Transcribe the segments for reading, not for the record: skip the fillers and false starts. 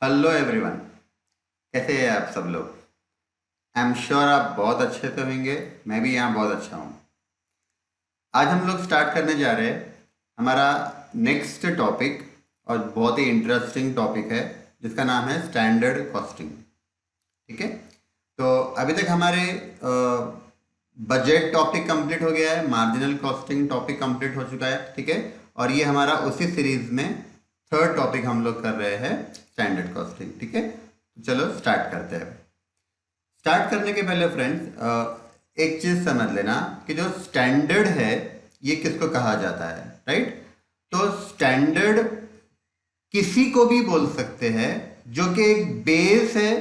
Hello everyone. कैसे हैं आप सब लोग? आई एम श्योर आप बहुत अच्छे से होंगे। मैं भी यहाँ बहुत अच्छा हूँ। आज हम लोग स्टार्ट करने जा रहे हैं हमारा नेक्स्ट टॉपिक, और बहुत ही इंटरेस्टिंग टॉपिक है जिसका नाम है स्टैंडर्ड कॉस्टिंग। ठीक है। तो अभी तक हमारे बजट टॉपिक कंप्लीट हो गया है, मार्जिनल कॉस्टिंग टॉपिक कंप्लीट हो चुका है। ठीक है। और ये हमारा उसी सीरीज में थर्ड टॉपिक हम लोग कर रहे हैं, स्टैंडर्ड कॉस्टिंग। ठीक है। तो चलो स्टार्ट करते हैं। स्टार्ट करने के पहले फ्रेंड्स एक चीज समझ लेना कि जो स्टैंडर्ड है ये किसको कहा जाता है, राइट? तो स्टैंडर्ड किसी को भी बोल सकते हैं जो कि एक बेस है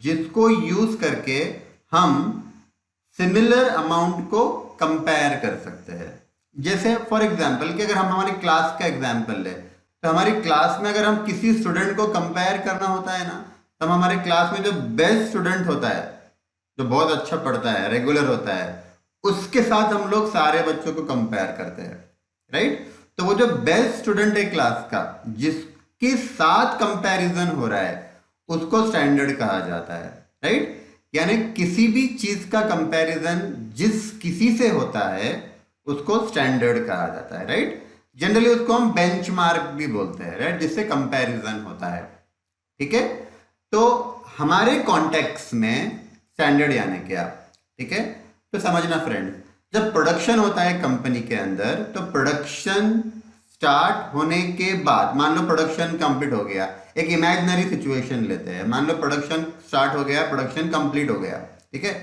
जिसको यूज करके हम सिमिलर अमाउंट को कंपेयर कर सकते हैं। जैसे फॉर एग्जांपल कि अगर हम हमारी क्लास का एग्जांपल ले, तो हमारी क्लास में अगर हम किसी स्टूडेंट को कंपेयर करना होता है ना, तो हम हमारे क्लास में जो बेस्ट स्टूडेंट होता है, जो बहुत अच्छा पढ़ता है, रेगुलर होता है, उसके साथ हम लोग सारे बच्चों को कंपेयर करते हैं, राइट? तो वो जो बेस्ट स्टूडेंट है क्लास का, जिसके साथ कंपैरिजन हो रहा है, उसको स्टैंडर्ड कहा जाता है, राइट? यानी किसी भी चीज का कंपैरिजन जिस किसी से होता है उसको स्टैंडर्ड कहा जाता है, राइट? जनरली उसको हम बेंचमार्क भी बोलते हैं, राइट, जिससे कंपैरिजन होता है। ठीक है। तो हमारे कॉन्टेक्स्ट में स्टैंडर्ड यानी क्या? ठीक है। तो समझना फ्रेंड, जब प्रोडक्शन होता है कंपनी के अंदर, तो प्रोडक्शन स्टार्ट होने के बाद, मान लो प्रोडक्शन कंप्लीट हो गया, एक इमेजिनरी सिचुएशन लेते हैं, मान लो प्रोडक्शन स्टार्ट हो गया, प्रोडक्शन कंप्लीट हो गया। ठीक है।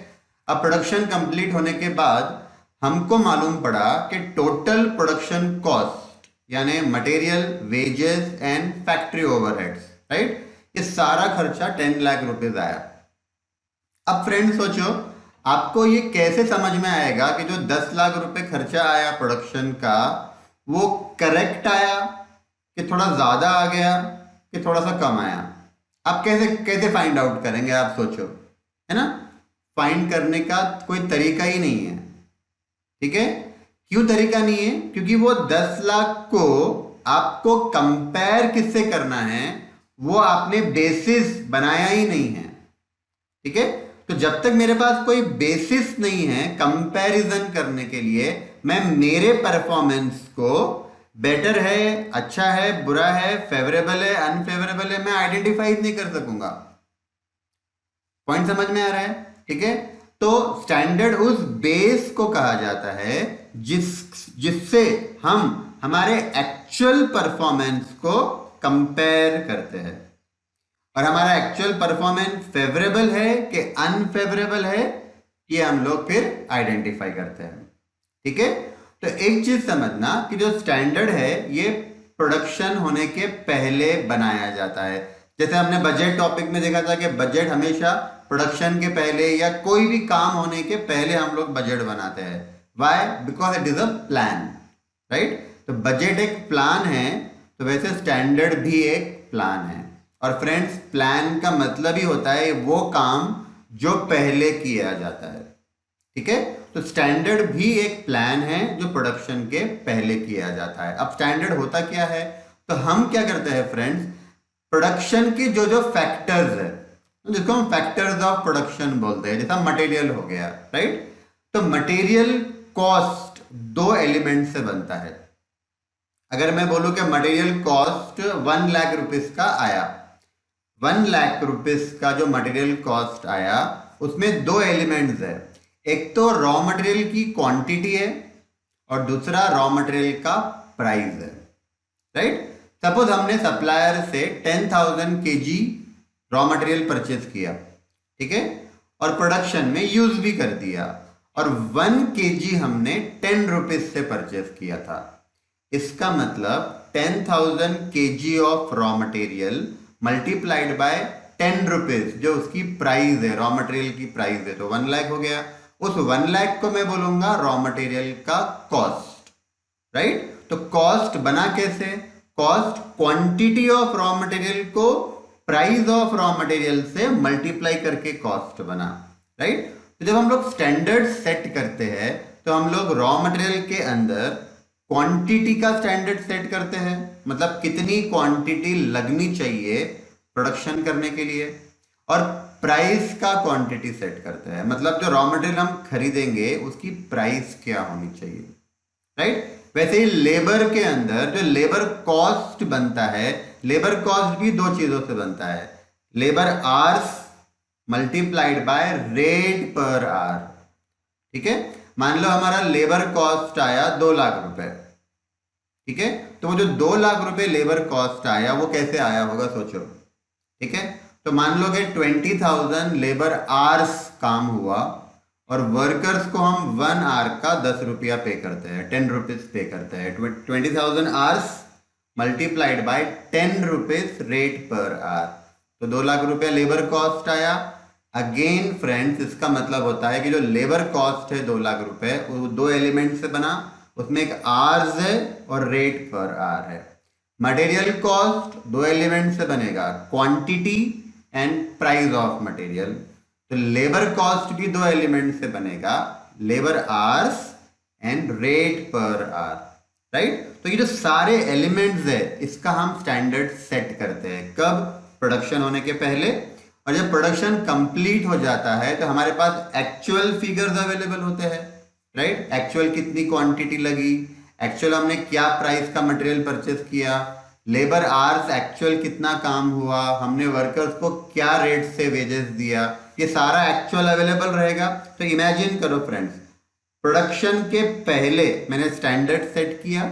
अब प्रोडक्शन कंप्लीट होने के बाद हमको मालूम पड़ा कि टोटल प्रोडक्शन कॉस्ट यानी material, wages and factory overheads, right, ये सारा खर्चा 10 लाख रुपीज आया। अब फ्रेंड सोचो, आपको ये कैसे समझ में आएगा कि जो 10 लाख रुपए खर्चा आया प्रोडक्शन का, वो करेक्ट आया कि थोड़ा ज्यादा आ गया कि थोड़ा सा कम आया? आप कैसे कैसे फाइंड आउट करेंगे? आप सोचो, है ना? फाइंड करने का कोई तरीका ही नहीं है। ठीक है। क्यों तरीका नहीं है? क्योंकि वो 10 लाख को आपको कंपेयर किससे करना है, वो आपने बेसिस बनाया ही नहीं है। ठीक है। तो जब तक मेरे पास कोई बेसिस नहीं है कंपैरिजन करने के लिए, मैं मेरे परफॉर्मेंस को बेटर है, अच्छा है, बुरा है, फेवरेबल है, अनफेवरेबल है, मैं आइडेंटिफाई नहीं कर सकूंगा। पॉइंट समझ में आ रहा है? ठीक है। तो स्टैंडर्ड उस बेस को कहा जाता है जिससे हम हमारे एक्चुअल परफॉर्मेंस को कंपेयर करते हैं, और हमारा एक्चुअल परफॉर्मेंस फेवरेबल है कि अनफेवरेबल है, ये हम लोग फिर आइडेंटिफाई करते हैं। ठीक है। तो एक चीज समझना कि जो स्टैंडर्ड है ये प्रोडक्शन होने के पहले बनाया जाता है। जैसे हमने बजट टॉपिक में देखा था कि बजट हमेशा प्रोडक्शन के पहले या कोई भी काम होने के पहले हम लोग बजट बनाते हैं। Why? Because it is a plan, right? तो बजट एक प्लान है, तो वैसे स्टैंडर्ड भी एक प्लान है। और फ्रेंड्स, प्लान का मतलब ही होता है वो काम जो पहले किया जाता है। ठीक है। तो स्टैंडर्ड भी एक प्लान है जो प्रोडक्शन के पहले किया जाता है। अब स्टैंडर्ड होता क्या है? तो हम क्या करते हैं फ्रेंड्स, प्रोडक्शन के जो जो फैक्टर्स है, जिसको हम फैक्टर्स ऑफ प्रोडक्शन बोलते हैं, जैसा मटेरियल हो गया, राइट? तो मटेरियल कॉस्ट दो एलिमेंट से बनता है। अगर मैं बोलूं कि मटेरियल कॉस्ट 1 लाख रुपीज का आया, 1 लाख रुपीज का जो मटेरियल कॉस्ट आया, उसमें दो एलिमेंट्स है। एक तो रॉ मटेरियल की क्वांटिटी है, और दूसरा रॉ मटेरियल का प्राइस है, राइट? सपोज हमने सप्लायर से 10,000 kg रॉ मटेरियल परचेज किया, ठीक है, और प्रोडक्शन में यूज भी कर दिया, और 1 kg हमने 10 रुपीज से परचेज किया था। इसका मतलब 10,000 kg of raw material multiplied bye 10 rupees, जो उसकी प्राइस है, रॉ मटेरियल की प्राइस है, तो 1 लाख हो गया। उस 1 लाख को मैं बोलूंगा रॉ मटेरियल का कॉस्ट, राइट? तो कॉस्ट बना कैसे? Cost quantity of raw material को प्राइस ऑफ रॉ मटेरियल से मल्टीप्लाई करके कॉस्ट बना, राइट? तो जब हम लोग स्टैंडर्ड सेट करते हैं, तो हम लोग रॉ मटेरियल के अंदर क्वांटिटी का स्टैंडर्ड सेट करते हैं, मतलब कितनी क्वांटिटी लगनी चाहिए प्रोडक्शन करने के लिए, और प्राइस का क्वांटिटी सेट करता है, मतलब जो रॉ मटेरियल हम खरीदेंगे उसकी प्राइस क्या होनी चाहिए, राइट। वैसे ही लेबर के अंदर जो लेबर कॉस्ट बनता है, लेबर कॉस्ट भी दो चीजों से बनता है, labour hours multiplied by rate per hour, ठीक है। मान लो हमारा लेबर कॉस्ट आया 2 लाख रुपए, ठीक है। तो वो जो 2 लाख रुपए लेबर कॉस्ट आया वो कैसे आया होगा सोचो, ठीक है। तो मान लो कि 20,000 लेबर आवर्स काम हुआ और वर्कर्स को हम 1 आवर का 10 रुपया पे करते हैं, 10 रुपीज पे करते हैं। 20,000 hours multiplied by 10 rupees rate per hour, तो 2 लाख रुपया लेबर कॉस्ट आया। अगेन फ्रेंड्स, इसका मतलब होता है कि जो लेबर कॉस्ट है 2 लाख रुपए, वो दो एलिमेंट से बना, उसमें एक आवर्स है और रेट पर आवर है। मटेरियल कॉस्ट दो एलिमेंट से बनेगा, quantity and price of material. तो लेबर कॉस्ट भी दो एलिमेंट से बनेगा, labour hours and rate per hour, right. तो ये जो सारे एलिमेंट्स है इसका हम स्टैंडर्ड सेट करते हैं, कब? प्रोडक्शन होने के पहले। और जब प्रोडक्शन कंप्लीट हो जाता है तो हमारे पास एक्चुअल फिगर्स अवेलेबल होते हैं, राइट। एक्चुअल कितनी क्वांटिटी लगी, एक्चुअल हमने क्या प्राइस का मटेरियल परचेस किया, लेबर आवर्स एक्चुअल कितना काम हुआ, हमने वर्कर्स को क्या रेट से वेजेस दिया, ये सारा एक्चुअल अवेलेबल रहेगा। तो इमेजिन करो फ्रेंड्स, प्रोडक्शन के पहले मैंने स्टैंडर्ड सेट किया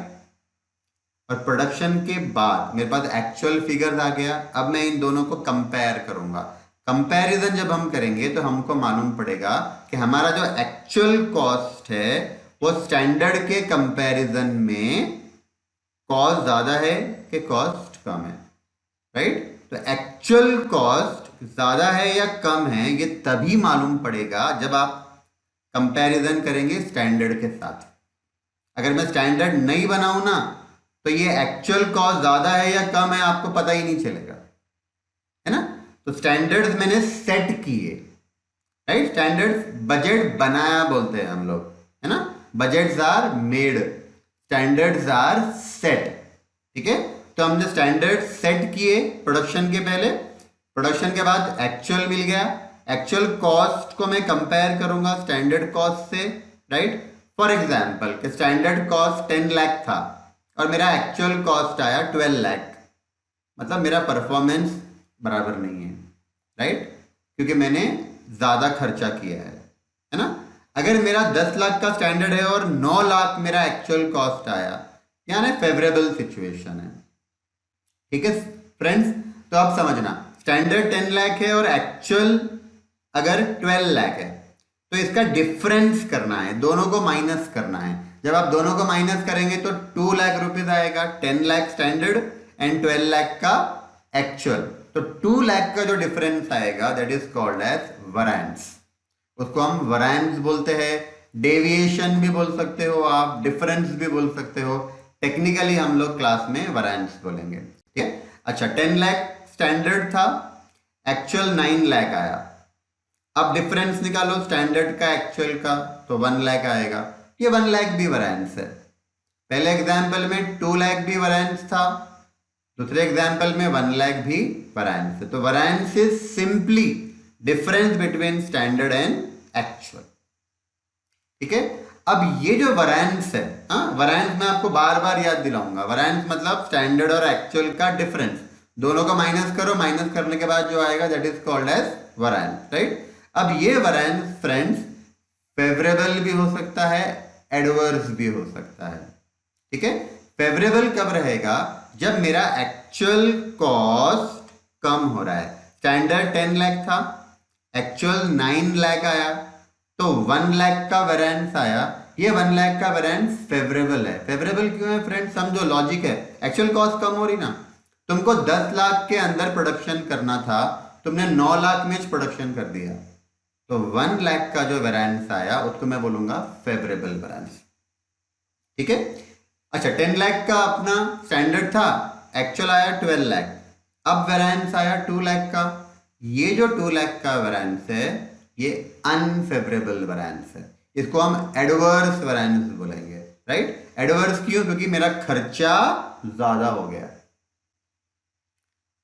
और प्रोडक्शन के बाद मेरे पास एक्चुअल फिगर्स आ गया। अब मैं इन दोनों को कंपेयर करूंगा। कंपैरिजन जब हम करेंगे तो हमको मालूम पड़ेगा कि हमारा जो एक्चुअल कॉस्ट है वो स्टैंडर्ड के कंपैरिजन में कॉस्ट ज्यादा है कि कॉस्ट कम है, राइट। तो एक्चुअल कॉस्ट ज्यादा है या कम है ये तभी मालूम पड़ेगा जब आप कंपैरिजन करेंगे स्टैंडर्ड के साथ। अगर मैं स्टैंडर्ड नहीं बनाऊं ना तो ये एक्चुअल कॉस्ट ज्यादा है या कम है आपको पता ही नहीं चलेगा, है ना। तो स्टैंडर्ड्स मैंने सेट किए, राइट। स्टैंडर्ड्स बजट बनाया बोलते हैं हम लोग, है ना। Budgets are made, standards are set, ठीक है। तो हमने स्टैंडर्ड सेट किए प्रोडक्शन के पहले, प्रोडक्शन के बाद एक्चुअल मिल गया, एक्चुअल कॉस्ट को मैं कंपेयर करूंगा स्टैंडर्ड कॉस्ट से, राइट। फॉर एग्जाम्पल कि स्टैंडर्ड कॉस्ट 10 लाख था और मेरा एक्चुअल कॉस्ट आया 12 लाख, मतलब मेरा परफॉर्मेंस बराबर नहीं है, राइट, क्योंकि मैंने ज्यादा खर्चा किया है ना। अगर मेरा 10 लाख का स्टैंडर्ड है और 9 लाख मेरा एक्चुअल कॉस्ट आया, यानी फेवरेबल सिचुएशन है, ठीक है फ्रेंड्स। तो आप समझना, स्टैंडर्ड 10 लाख है और एक्चुअल अगर 12 लाख है तो इसका डिफरेंस करना है, दोनों को माइनस करना है। जब आप दोनों को माइनस करेंगे तो 2 लाख रुपीज आएगा, 10 लाख स्टैंडर्ड एंड 12 लाख का एक्चुअल। तो 2 लाख का जो डिफरेंस आएगा that is called as variance, उसको हम वैरिएंस बोलते हैं। डेविएशन भी बोल सकते हो आप, डिफरेंस भी बोल सकते हो, टेक्निकली हम लोग क्लास में वैरिएंस बोलेंगे, ठीक है। अच्छा, 10 लाख स्टैंडर्ड था, एक्चुअल 9 लाख आया। अब डिफरेंस निकालो स्टैंडर्ड का एक्चुअल का, तो 1 लाख आएगा। ये 1 लाख भी वैरिएंस है। पहले एग्जाम्पल में 2 लाख भी वैरिएंस था, दूसरे एग्जाम्पल में 1 लाख भी वैरिएंस है। तो variance is simply difference between standard and actual, ठीक है। अब ये जो वैरिएंस है, वैरिएंस मैं आपको बार बार याद दिलाऊंगा। वैरिएंस मतलब स्टैंडर्ड और एक्चुअल का डिफरेंस, दोनों को माइनस करो, माइनस करने के बाद जो आएगा that is called as variance, right. अब ये वैरिएंस फ्रेंड्स फेवरेबल भी हो सकता है, एडवर्स भी हो सकता है, ठीक है। फेवरेबल कब रहेगा? जब मेरा एक्चुअल कॉस्ट कम हो रहा है। स्टैंडर्ड 10 लाख था, एक्चुअल 9 लाख आया, तो 1 लाख का वेरिएंस आया। ये 1 लाख का वेरिएंस फेवरेबल है। फेवरेबल क्यों है फ्रेंड्स? समझो, लॉजिक है। एक्चुअल कॉस्ट कम हो रही ना, तुमको 10 लाख के अंदर प्रोडक्शन करना था, तुमने 9 लाख में प्रोडक्शन कर दिया, तो 1 लाख का जो वेरिएंस आया उसको मैं बोलूंगा फेवरेबल वेरिएंस, ठीक है। अच्छा, 10 लाख का अपना स्टैंडर्ड था, एक्चुअल आया 12 लाख, अब वेरिएंस आया 2 लाख का। ये जो 2 लाख का वेरिएंस है ये अनफेवरेबल वेरिएंस है, इसको हम एडवर्स वेरिएंस बोलेंगे, राइट। एडवर्स क्यों? क्योंकि मेरा खर्चा ज्यादा हो गया।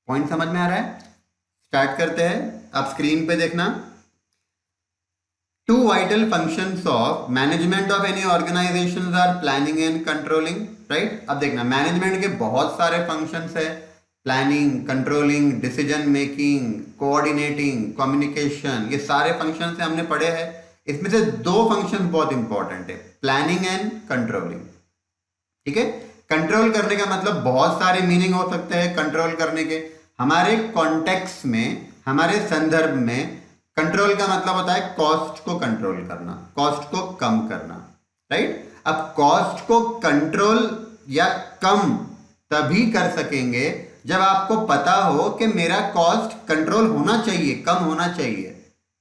पॉइंट समझ में आ रहा है? स्टार्ट करते हैं। आप स्क्रीन पे देखना। Two vital functions of management of any organization are planning and controlling, right. अब देखना, मैनेजमेंट के बहुत सारे फंक्शंस है, planning, controlling, decision making, coordinating, communication, ये सारे फंक्शंस हमने पढ़े हैं। इसमें से दो फंक्शंस बहुत इंपॉर्टेंट है, प्लानिंग एंड कंट्रोलिंग। ठीक है, कंट्रोल करने का मतलब बहुत सारे मीनिंग हो सकते हैं कंट्रोल करने के। हमारे कॉन्टेक्स्ट में, हमारे संदर्भ में कंट्रोल का मतलब होता है कॉस्ट को कंट्रोल करना, कॉस्ट को कम करना, राइट। अब कॉस्ट को कंट्रोल या कम तभी कर सकेंगे जब आपको पता हो कि मेरा कॉस्ट कंट्रोल होना चाहिए, कम होना चाहिए,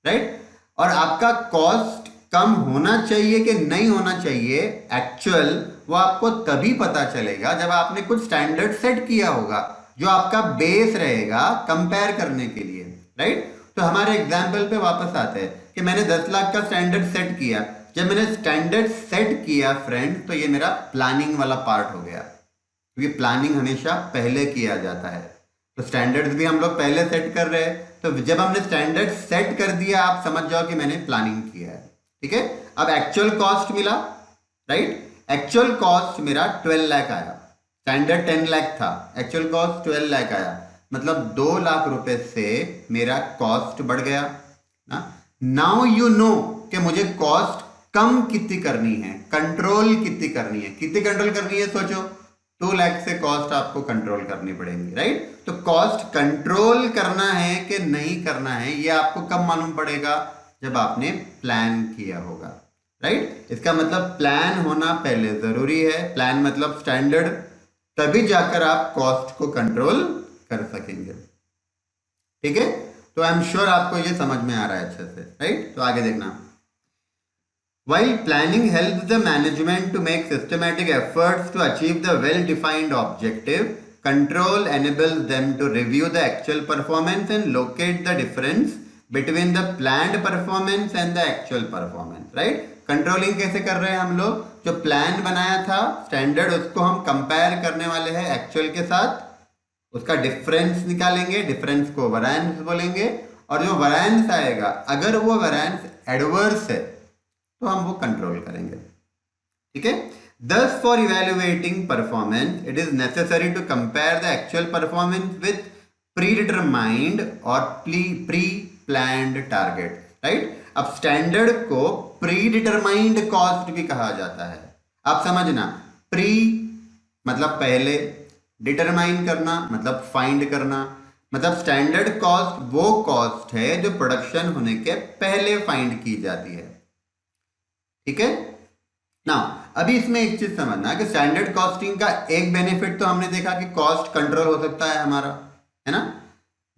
राइट। और आपका कॉस्ट कम होना चाहिए कि नहीं होना चाहिए एक्चुअल, वो आपको तभी पता चलेगा जब आपने कुछ स्टैंडर्ड सेट किया होगा जो आपका बेस रहेगा कंपेयर करने के लिए, राइट। तो हमारे एग्जाम्पल पे वापस आते हैं कि मैंने 10 लाख का स्टैंडर्ड सेट किया। जब मैंने स्टैंडर्ड सेट किया फ्रेंड, तो ये मेरा प्लानिंग वाला पार्ट हो गया, क्योंकि प्लानिंग हमेशा पहले किया जाता है। तो स्टैंडर्ड्स भी हम लोग पहले सेट कर रहे हैं, तो जब हमने स्टैंडर्ड सेट कर दिया, आप समझ जाओ कि मैंने प्लानिंग किया है। ठीक है, अब एक्चुअल कॉस्ट मिला, राइट। एक्चुअल कॉस्ट मेरा 12 लाख आया, स्टैंडर्ड 10 लाख था, एक्चुअल कॉस्ट 12 लाख आया, मतलब 2 लाख रुपए से मेरा कॉस्ट बढ़ गया ना। नाउ यू नो कि मुझे कॉस्ट कम कितनी करनी है, कंट्रोल कितनी करनी है, कितनी कंट्रोल करनी है, सोचो। 2 लाख से कॉस्ट आपको कंट्रोल करनी पड़ेगी, राइट। तो कॉस्ट कंट्रोल करना है कि नहीं करना है, ये आपको कब मालूम पड़ेगा, जब आपने प्लान किया होगा, राइट। इसका मतलब प्लान होना पहले जरूरी है, प्लान मतलब स्टैंडर्ड, तभी जाकर आप कॉस्ट को कंट्रोल कर सकेंगे। ठीक है, तो आई एम श्योर आपको ये समझ में आ रहा है अच्छे से, राइट। तो आगे देखना। While planning helps the management to make systematic efforts to achieve the well-defined objective, control enables them to review the actual performance and locate the difference between the planned performance and the actual performance, right? Controlling कैसे कर रहे हैं हम लोग, जो plan बनाया था standard, उसको हम कंपेयर करने वाले हैं एक्चुअल के साथ, उसका डिफरेंस निकालेंगे, डिफरेंस को वैरिएंस बोलेंगे, और जो वैरिएंस आएगा, अगर वो वैरिएंस एडवर्स है तो हम वो कंट्रोल करेंगे। ठीक है, thus for evaluating performance it is necessary to compare the actual performance with predetermined or pre-planned target, right। अब स्टैंडर्ड को प्री-डिटरमाइंड कॉस्ट भी कहा जाता है। आप समझना, प्री मतलब पहले, डिटरमाइन करना मतलब फाइंड करना, मतलब स्टैंडर्ड कॉस्ट वो कॉस्ट है जो प्रोडक्शन होने के पहले फाइंड की जाती है। ठीक है ना। अभी इसमें एक चीज समझना कि स्टैंडर्ड कॉस्टिंग का एक बेनिफिट तो हमने देखा कि कॉस्ट कंट्रोल हो सकता है हमारा, है ना।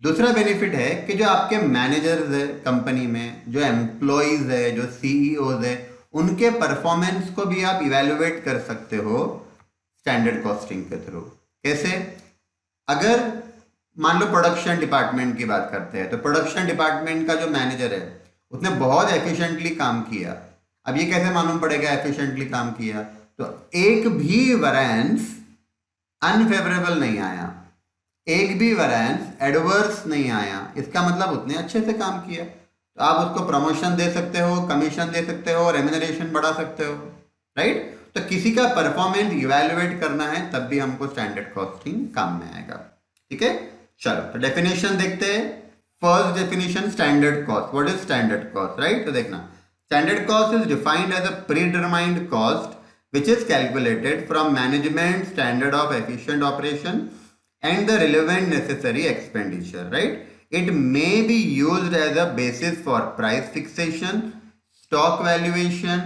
दूसरा बेनिफिट है कि जो आपके मैनेजर्स है कंपनी में, जो एम्प्लॉइज है, जो सीईओज है, उनके परफॉर्मेंस को भी आप इवेलुएट कर सकते हो स्टैंडर्ड कॉस्टिंग के थ्रू। कैसे, अगर मान लो प्रोडक्शन डिपार्टमेंट की बात करते हैं, तो प्रोडक्शन डिपार्टमेंट का जो मैनेजर है उसने बहुत एफिशिएंटली काम किया। अब ये कैसे मालूम पड़ेगा एफिशिएंटली काम किया, तो एक भी वैरिएंस अनफेवरेबल नहीं आया, एक भी वैरिएंस एडवर्स नहीं आया, इसका मतलब उतने अच्छे से काम किया, तो आप उसको प्रमोशन दे सकते हो, कमीशन दे सकते हो, रेम्यूनरेशन बढ़ा सकते हो, राइट। तो किसी का परफॉर्मेंस इवैल्यूएट करना है तब भी हमको स्टैंडर्ड कॉस्टिंग काम में आएगा। ठीक है, चलो तो डेफिनेशन देखते हैं। First definition, standard cost. What is standard cost, right. तो देखना, standard cost is defined as a predetermined cost which is calculated from management standard of efficient operation and the relevant necessary expenditure, right. It may be used as a basis for price fixation, stock valuation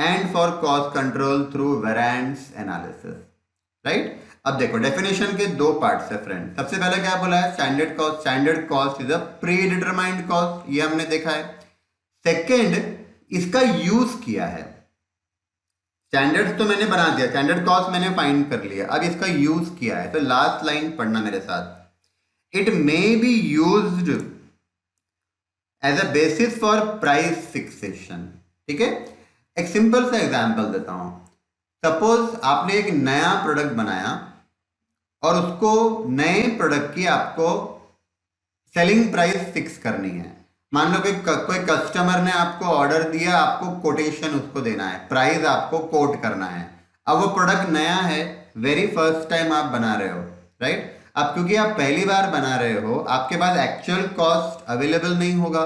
and for cost control through variance analysis, right। अब देखो definition के दो parts है friend. सबसे पहले क्या बोला है, standard cost. Standard cost is a pre determined cost, ये हमने देखा है। सेकेंड, इसका यूज किया है। स्टैंडर्ड तो मैंने बना दिया, स्टैंडर्ड कॉस्ट मैंने फाइंड कर लिया, अब इसका यूज किया है। तो लास्ट लाइन पढ़ना मेरे साथ, it may be used as a basis for price fixation. ठीक है, एक सिंपल सा एग्जांपल देता हूं। सपोज आपने एक नया प्रोडक्ट बनाया और उसको, नए प्रोडक्ट की आपको सेलिंग प्राइस फिक्स करनी है। मान लो कि कोई कस्टमर ने आपको ऑर्डर दिया, आपको कोटेशन उसको देना है, प्राइस आपको कोट करना है। अब वो प्रोडक्ट नया है, वेरी फर्स्ट टाइम आप बना रहे हो, राइट। अब क्योंकि आप पहली बार बना रहे हो, आपके पास एक्चुअल कॉस्ट अवेलेबल नहीं होगा।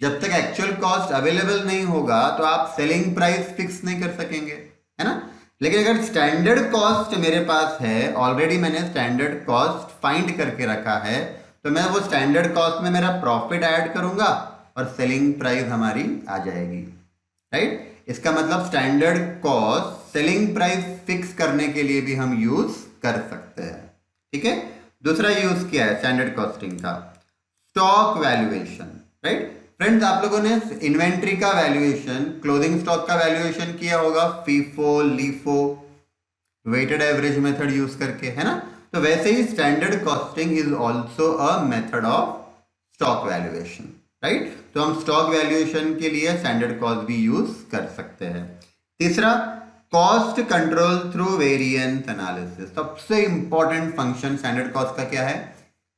जब तक एक्चुअल कॉस्ट अवेलेबल नहीं होगा तो आप सेलिंग प्राइस फिक्स नहीं कर सकेंगे, है ना। लेकिन अगर स्टैंडर्ड कॉस्ट मेरे पास है, ऑलरेडी मैंने स्टैंडर्ड कॉस्ट फाइंड करके रखा है, तो मैं वो स्टैंडर्ड कॉस्ट में मेरा प्रॉफिट ऐड करूंगा और सेलिंग प्राइस हमारी आ जाएगी, राइट। इसका मतलब standard cost selling price fix करने के लिए भी हम यूज कर सकते हैं, ठीक है। दूसरा यूज किया है स्टैंडर्ड कॉस्टिंग का, स्टॉक वैल्यूएशन, राइट। फ्रेंड्स, आप लोगों ने इन्वेंट्री का वैल्यूएशन, क्लोजिंग स्टॉक का वैल्यूएशन किया होगा FIFO, LIFO, weighted average method use करके, है ना। तो वैसे ही standard costing is also a method of stock valuation, right. तो हम स्टॉक वैल्यूएशन के लिए स्टैंडर्ड कॉस्ट भी यूज कर सकते हैं। तीसरा, cost control through variance analysis. सबसे इंपॉर्टेंट फंक्शन स्टैंडर्ड कॉस्ट का क्या है?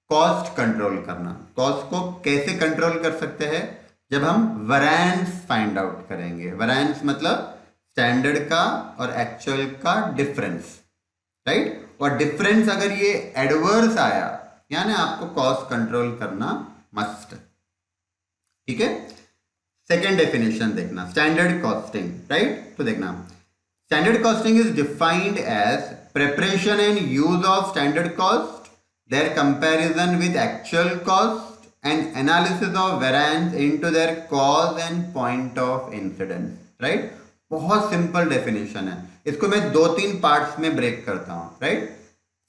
कॉस्ट कंट्रोल करना। कॉस्ट को कैसे कंट्रोल कर सकते हैं? जब हम वैरिएंस फाइंड आउट करेंगे। वैरिएंस मतलब स्टैंडर्ड का और एक्चुअल का डिफरेंस, राइट। और डिफरेंस अगर ये एडवर्स आया, यानी आपको कॉस्ट कंट्रोल करना मस्ट, ठीक है। सेकेंड डेफिनेशन देखना, स्टैंडर्ड कॉस्टिंग, राइट। तो देखना, standard costing is defined as preparation and use of standard cost, their comparison with actual cost and analysis of variance into their cause and point of incidence, right। बहुत simple definition है, इसको मैं 2-3 parts में break करता हूं, right.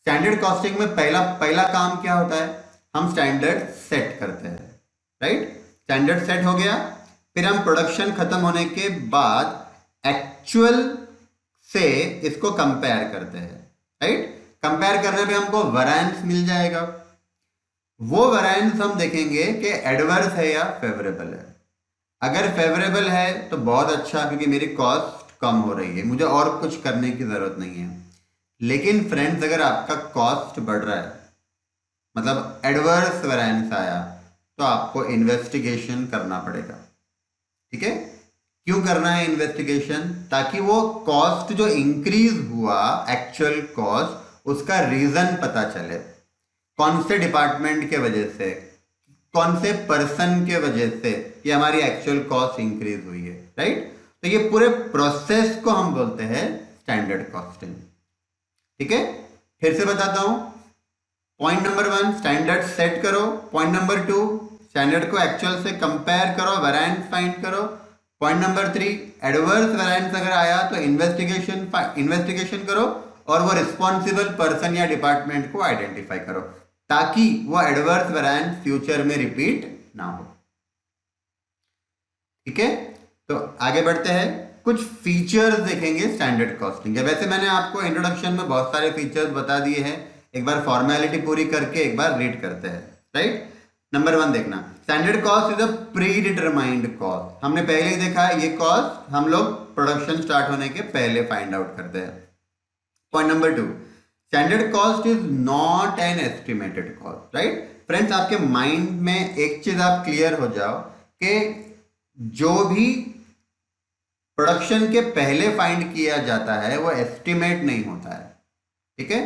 Standard costing में पहला काम क्या होता है? हम स्टैंडर्ड सेट करते हैं, राइट। स्टैंडर्ड सेट हो गया, फिर हम प्रोडक्शन खत्म होने के बाद एक्चुअल से इसको कंपेयर करते हैं, राइट। कंपेयर करने पे हमको वैरिएंस मिल जाएगा। वो वैरिएंस हम देखेंगे कि एडवर्स है या फेवरेबल है। अगर फेवरेबल है तो बहुत अच्छा, क्योंकि मेरी कॉस्ट कम हो रही है, मुझे और कुछ करने की जरूरत नहीं है। लेकिन फ्रेंड्स, अगर आपका कॉस्ट बढ़ रहा है, मतलब एडवर्स वैरिएंस आया, तो आपको इन्वेस्टिगेशन करना पड़ेगा, ठीक है। क्यों करना है इन्वेस्टिगेशन? ताकि वो कॉस्ट जो इंक्रीज हुआ, एक्चुअल कॉस्ट, उसका रीजन पता चले। कौन से डिपार्टमेंट के वजह से, कौन से पर्सन के वजह से ये हमारी एक्चुअल कॉस्ट इंक्रीज हुई है, राइट। तो ये पूरे प्रोसेस को हम बोलते हैं स्टैंडर्ड कॉस्टिंग, ठीक है। फिर से बताता हूं, पॉइंट नंबर 1 स्टैंडर्ड सेट करो, पॉइंट नंबर 2 स्टैंडर्ड को एक्चुअल से कंपेयर करो, वेरिएंस फाइंड करो, पॉइंट नंबर 3 एडवर्स वेरिएंस अगर आया तो इन्वेस्टिगेशन करो और वो रिस्पॉन्सिबल पर्सन या डिपार्टमेंट को आइडेंटिफाई करो, ताकि वो एडवर्स वेरिएंस फ्यूचर में रिपीट ना हो, ठीक है। तो आगे बढ़ते हैं, कुछ फीचर्स देखेंगे स्टैंडर्ड कॉस्टिंग के। वैसे मैंने आपको इंट्रोडक्शन में बहुत सारे फीचर्स बता दिए हैं, एक बार फॉर्मेलिटी पूरी करके एक बार रीड करते हैं, राइट। नंबर 1 देखना, standard cost is a pre determined cost. हमने पहले ही देखा है, ये कॉस्ट हम लोग प्रोडक्शन स्टार्ट होने के पहले फाइंड आउट करते हैं। Point number 2, standard cost is not an estimated cost, right. Friends, आपके माइंड में एक चीज आप क्लियर हो जाओ कि जो भी प्रोडक्शन के पहले फाइंड किया जाता है वो एस्टिमेट नहीं होता है, ठीक है।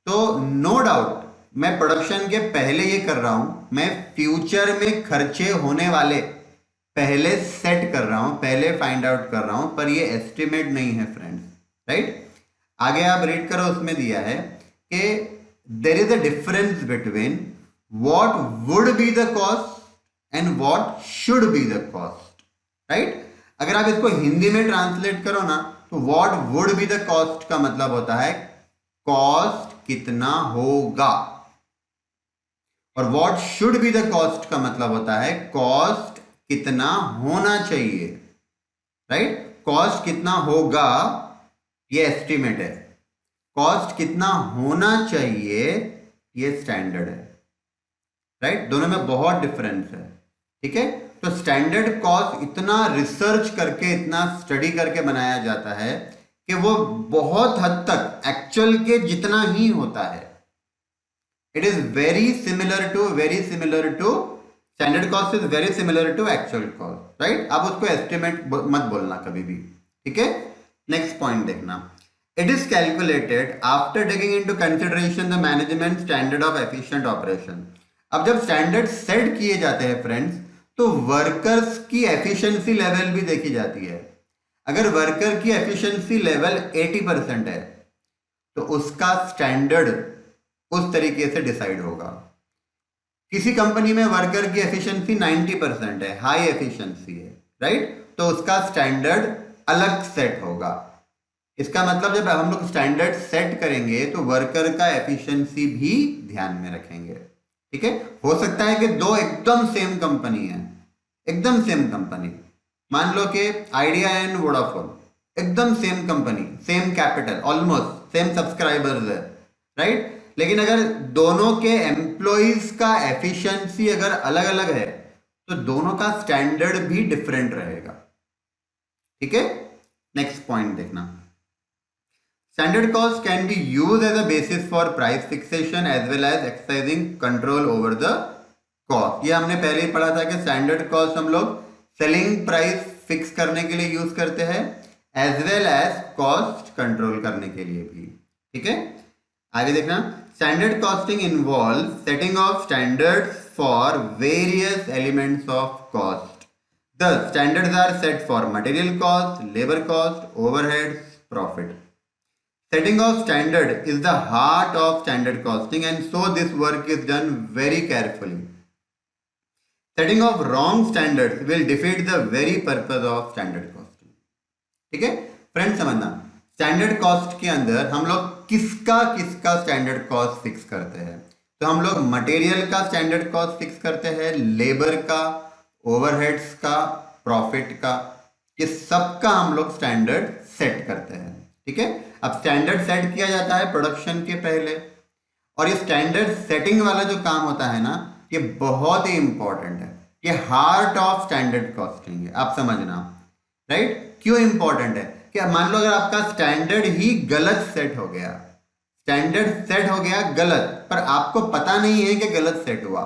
तो नो डाउट मैं प्रोडक्शन के पहले ये कर रहा हूं, मैं फ्यूचर में खर्चे होने वाले पहले सेट कर रहा हूं, पहले फाइंड आउट कर रहा हूं, पर ये एस्टिमेट नहीं है फ्रेंड्स, राइट। आगे आप रीड करो, उसमें दिया है कि there is a difference between what would be the cost and what should be the cost, right. अगर आप इसको हिंदी में ट्रांसलेट करो ना, तो what would be the cost का मतलब होता है कॉस्ट कितना होगा, और what should be the cost का मतलब होता है कॉस्ट कितना होना चाहिए, राइट। कॉस्ट कितना होगा ये एस्टिमेट है, कॉस्ट कितना होना चाहिए ये स्टैंडर्ड है, राइट। दोनों में बहुत डिफरेंस है, ठीक है। तो स्टैंडर्ड कॉस्ट इतना रिसर्च करके, इतना स्टडी करके बनाया जाता है कि वो बहुत हद तक एक्चुअल के जितना ही होता है, it is very similar to standard cost is very similar to actual cost, right. आप उसको एस्टिमेट मत बोलना कभी भी, ठीक है। नेक्स्ट पॉइंट देखना, it is calculated after taking into consideration the management standard of efficient operation. अब जब स्टैंडर्ड सेट किए जाते हैं फ्रेंड्स, तो वर्कर्स की एफिशिएंसी लेवल भी देखी जाती है। अगर वर्कर की एफिशिएंसी लेवल 80% है तो उसका स्टैंडर्ड उस तरीके से डिसाइड होगा। किसी कंपनी में वर्कर की एफिशिएंसी 90% है, हाई एफिशिएंसी है, राइट, तो उसका स्टैंडर्ड अलग सेट होगा। इसका मतलब जब हम लोग स्टैंडर्ड सेट करेंगे तो वर्कर का एफिशिएंसी भी ध्यान में रखेंगे, ठीक है। हो सकता है कि दो एकदम सेम कंपनी है, एकदम सेम कंपनी, मान लो कि आइडिया एंड वोडाफोन, एकदम same company, same capital, almost same subscribers है, राइट, लेकिन अगर दोनों के एम्प्लॉइज का एफिशिएंसी अगर अलग अलग है तो दोनों का स्टैंडर्ड भी डिफरेंट रहेगा, ठीक है। नेक्स्ट पॉइंट देखना, standard cost can be use as a basis for price fixation as well as exercising control over the cost. ये हमने पहले ही पढ़ा था कि स्टैंडर्ड कॉस्ट हम लोग सेलिंग प्राइस फिक्स करने के लिए यूज करते हैं as well as cost control करने के लिए भी, ठीक है। आगे देखना, standard costing involve setting of standards for various elements of cost. The standards are set for material cost, labour cost, overheads, profit. Setting of standard is the heart of standard costing, and so this work is done very carefully. Setting of wrong standards will defeat the very purpose of standard costing. ठीक है friends, समझना, standard cost के अंदर हम लोग किसका किसका standard cost fix करते हैं। तो हम लोग मटेरियल का स्टैंडर्ड कॉस्ट फिक्स करते हैं, लेबर का, ओवरहेड्स का, प्रॉफिट का, ये सबका हम लोग स्टैंडर्ड सेट करते हैं, ठीक है। अब स्टैंडर्ड सेट किया जाता है प्रोडक्शन के पहले, और ये स्टैंडर्ड सेटिंग वाला जो काम होता है ना, ये बहुत ही इंपॉर्टेंट है, ये हार्ट ऑफ स्टैंडर्ड कॉस्टिंग है, आप समझना, राइट। क्यों इंपॉर्टेंट है कि मान लो अगर आपका स्टैंडर्ड ही गलत सेट हो गया, स्टैंडर्ड सेट हो गया गलत, पर आपको पता नहीं है कि गलत सेट हुआ,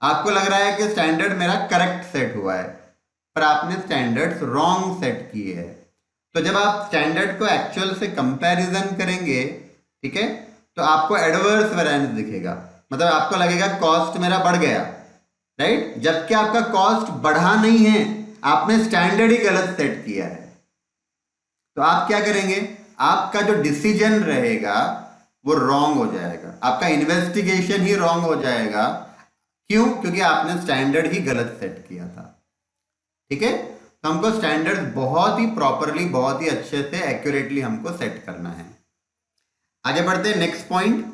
आपको लग रहा है कि स्टैंडर्ड मेरा करेक्ट सेट हुआ है, पर आपने स्टैंडर्ड्स रॉन्ग सेट किए हैं। तो जब आप स्टैंडर्ड को एक्चुअल से कंपैरिजन करेंगे, ठीक है, तो आपको एडवर्स वेरिएंस दिखेगा, मतलब आपको लगेगा कॉस्ट मेरा बढ़ गया, राइट, जबकि आपका कॉस्ट बढ़ा नहीं है, आपने स्टैंडर्ड ही गलत सेट किया है। तो आप क्या करेंगे, आपका जो डिसीजन रहेगा वो रॉन्ग हो जाएगा, आपका इन्वेस्टिगेशन ही रॉन्ग हो जाएगा। क्यों? क्योंकि आपने स्टैंडर्ड ही गलत सेट किया था, ठीक है। तो हमको स्टैंडर्ड बहुत ही प्रॉपरली, बहुत ही अच्छे से एक्यूरेटली हमको सेट करना है। आगे बढ़ते हैं, next point,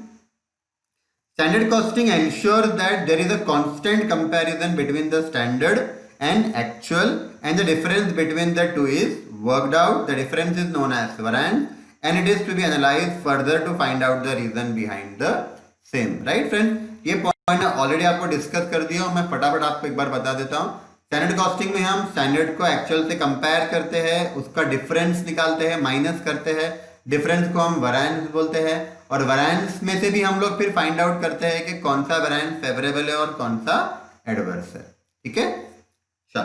standard costing ensures that there is a constant comparison between the standard and actual, and the difference between the two is worked out. The difference is known as variance and it is to be analysed further to find out the reason behind the same, right friends. ये point already आपको discuss कर दिया हूं, मैं फटाफट आपको एक बार बता देता हूं। स्टैंडर्ड कॉस्टिंग में हम स्टैंडर्ड को एक्चुअल से कंपेयर करते हैं, उसका डिफरेंस निकालते हैं, माइनस करते हैं, डिफरेंस को हम वेरिएंस बोलते हैं, और वेरिएंस में से भी हम लोग फिर फाइंड आउट करते हैं कि कौन सा वेरिएंस फेवरेबल है और कौन सा एडवर्स है, ठीक है। चलो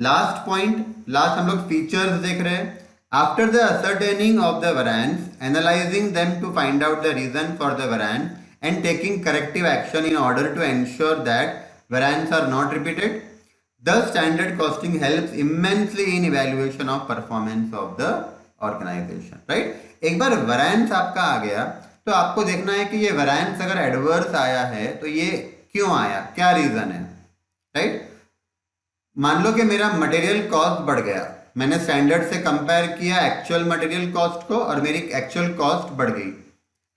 लास्ट पॉइंट, लास्ट हम लोग फीचर्स देख रहे हैं। After the ascertaining of the variance, analyzing them to find out the reason for the variance and taking corrective action in order to ensure that variance are not repeated, the standard costing helps immensely in evaluation of performance of the organization, right? एक बार variance आपका आ गया तो आपको देखना है कि ये variance अगर adverse आया है तो ये क्यों आया, क्या रीजन है, राइट। मान लो कि मेरा मटेरियल कॉस्ट बढ़ गया, मैंने स्टैंडर्ड से कंपेयर किया एक्चुअल मटेरियल कॉस्ट को और मेरी एक्चुअल कॉस्ट बढ़ गई।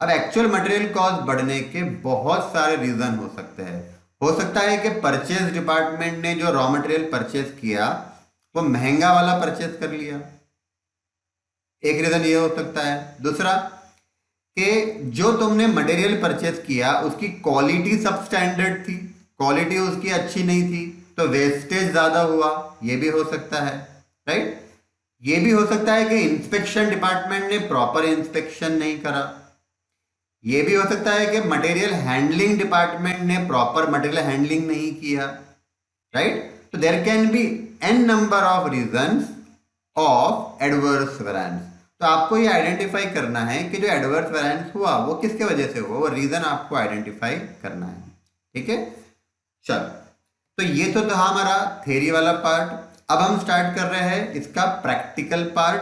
अब एक्चुअल मटेरियल कॉस्ट बढ़ने के बहुत सारे रीजन हो सकते हैं। हो सकता है कि परचेज डिपार्टमेंट ने जो रॉ मटेरियल परचेज किया वो महंगा वाला परचेज कर लिया, एक रीजन ये हो सकता है। दूसरा कि जो तुमने मटेरियल परचेज किया उसकी क्वालिटी सब स्टैंडर्ड थी, क्वालिटी उसकी अच्छी नहीं थी तो वेस्टेज ज्यादा हुआ, ये भी हो सकता है, राइट। ये भी हो सकता है कि इंस्पेक्शन डिपार्टमेंट ने प्रॉपर इंस्पेक्शन नहीं करा, ये भी हो सकता है कि मटेरियल हैंडलिंग डिपार्टमेंट ने प्रॉपर मटेरियल हैंडलिंग नहीं किया, राइट? तो there can be an number of reasons of adverse variance. तो आपको ये आइडेंटिफाई करना है कि जो एडवर्स वेरिएंस हुआ वो किसके वजह से हुआ, वो रीजन आपको आइडेंटिफाई करना है, ठीक है? चलो, तो ये तो था हमारा थ्योरी वाला पार्ट। अब हम स्टार्ट कर रहे हैं इसका प्रैक्टिकल पार्ट।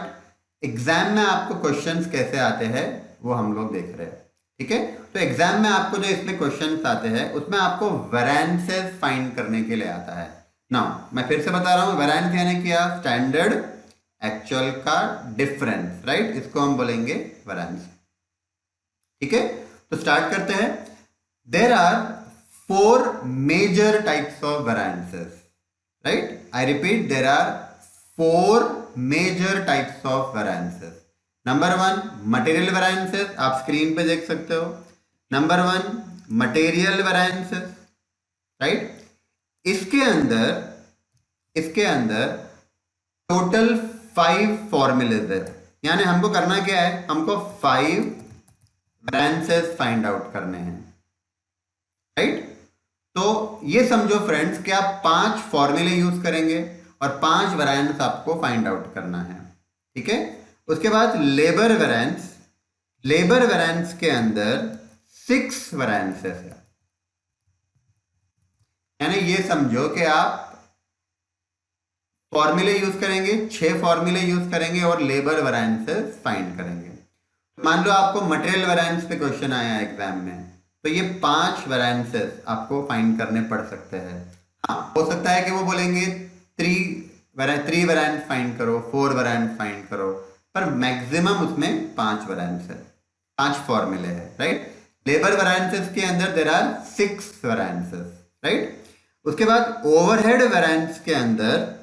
एग्जाम में आपको क्वेश्चंस कैसे आते हैं वो हम लोग देख रहे हैं, ठीक है? तो एग्जाम में आपको जो इसमें क्वेश्चंस आते हैं उसमें आपको वेरिएंसेस फाइंड करने के लिए आता है। नाउ मैं फिर से बता रहा हूं, वेरिएंस यानी क्या? स्टैंडर्ड एक्चुअल का डिफरेंस, राइट? इसको हम बोलेंगे वेरिएंस, ठीक है? तो स्टार्ट करते हैं। There are 4 major types of variances, right? I repeat, there are 4 major types of variances. Number 1 material variances, आप स्क्रीन पे देख सकते हो। Number 1 material variances, right? इसके अंदर टोटल 5 फॉर्मूलेज है, यानी हमको करना क्या है? हमको 5 वेरिएंसेस फाइंड आउट करने हैं, राइट? तो ये समझो फ्रेंड्स कि आप 5 फॉर्मूले यूज करेंगे और 5 वेरिएंस आपको फाइंड आउट करना है, ठीक है? उसके बाद लेबर वेरिएंस के अंदर 6 वेरिएंसेस है, यानी ये समझो कि आप फॉर्मूले यूज करेंगे, 6 फॉर्मूले यूज करेंगे और लेबर वेरिएंसेस फाइंड करेंगे। मान लो आपको मटेरियल वेरिएंस पे क्वेश्चन आया एग्जाम में, तो ये 5 वेरिएंसेस आपको फाइंड करने पड़ सकते हैं। हाँ, हो सकता है कि वो बोलेंगे 3 वेरिएंस फाइंड करो, 4 वेरिएंस फाइंड करो, पर मैक्सिमम उसमें 5 वेरिएंस है, 5 फॉर्मूले है, राइट? लेबर वेरिएंसेस के अंदर देयर आर 6 वेरिएंसेस, राइट? उसके बाद ओवरहेड वेरिएंस के अंदर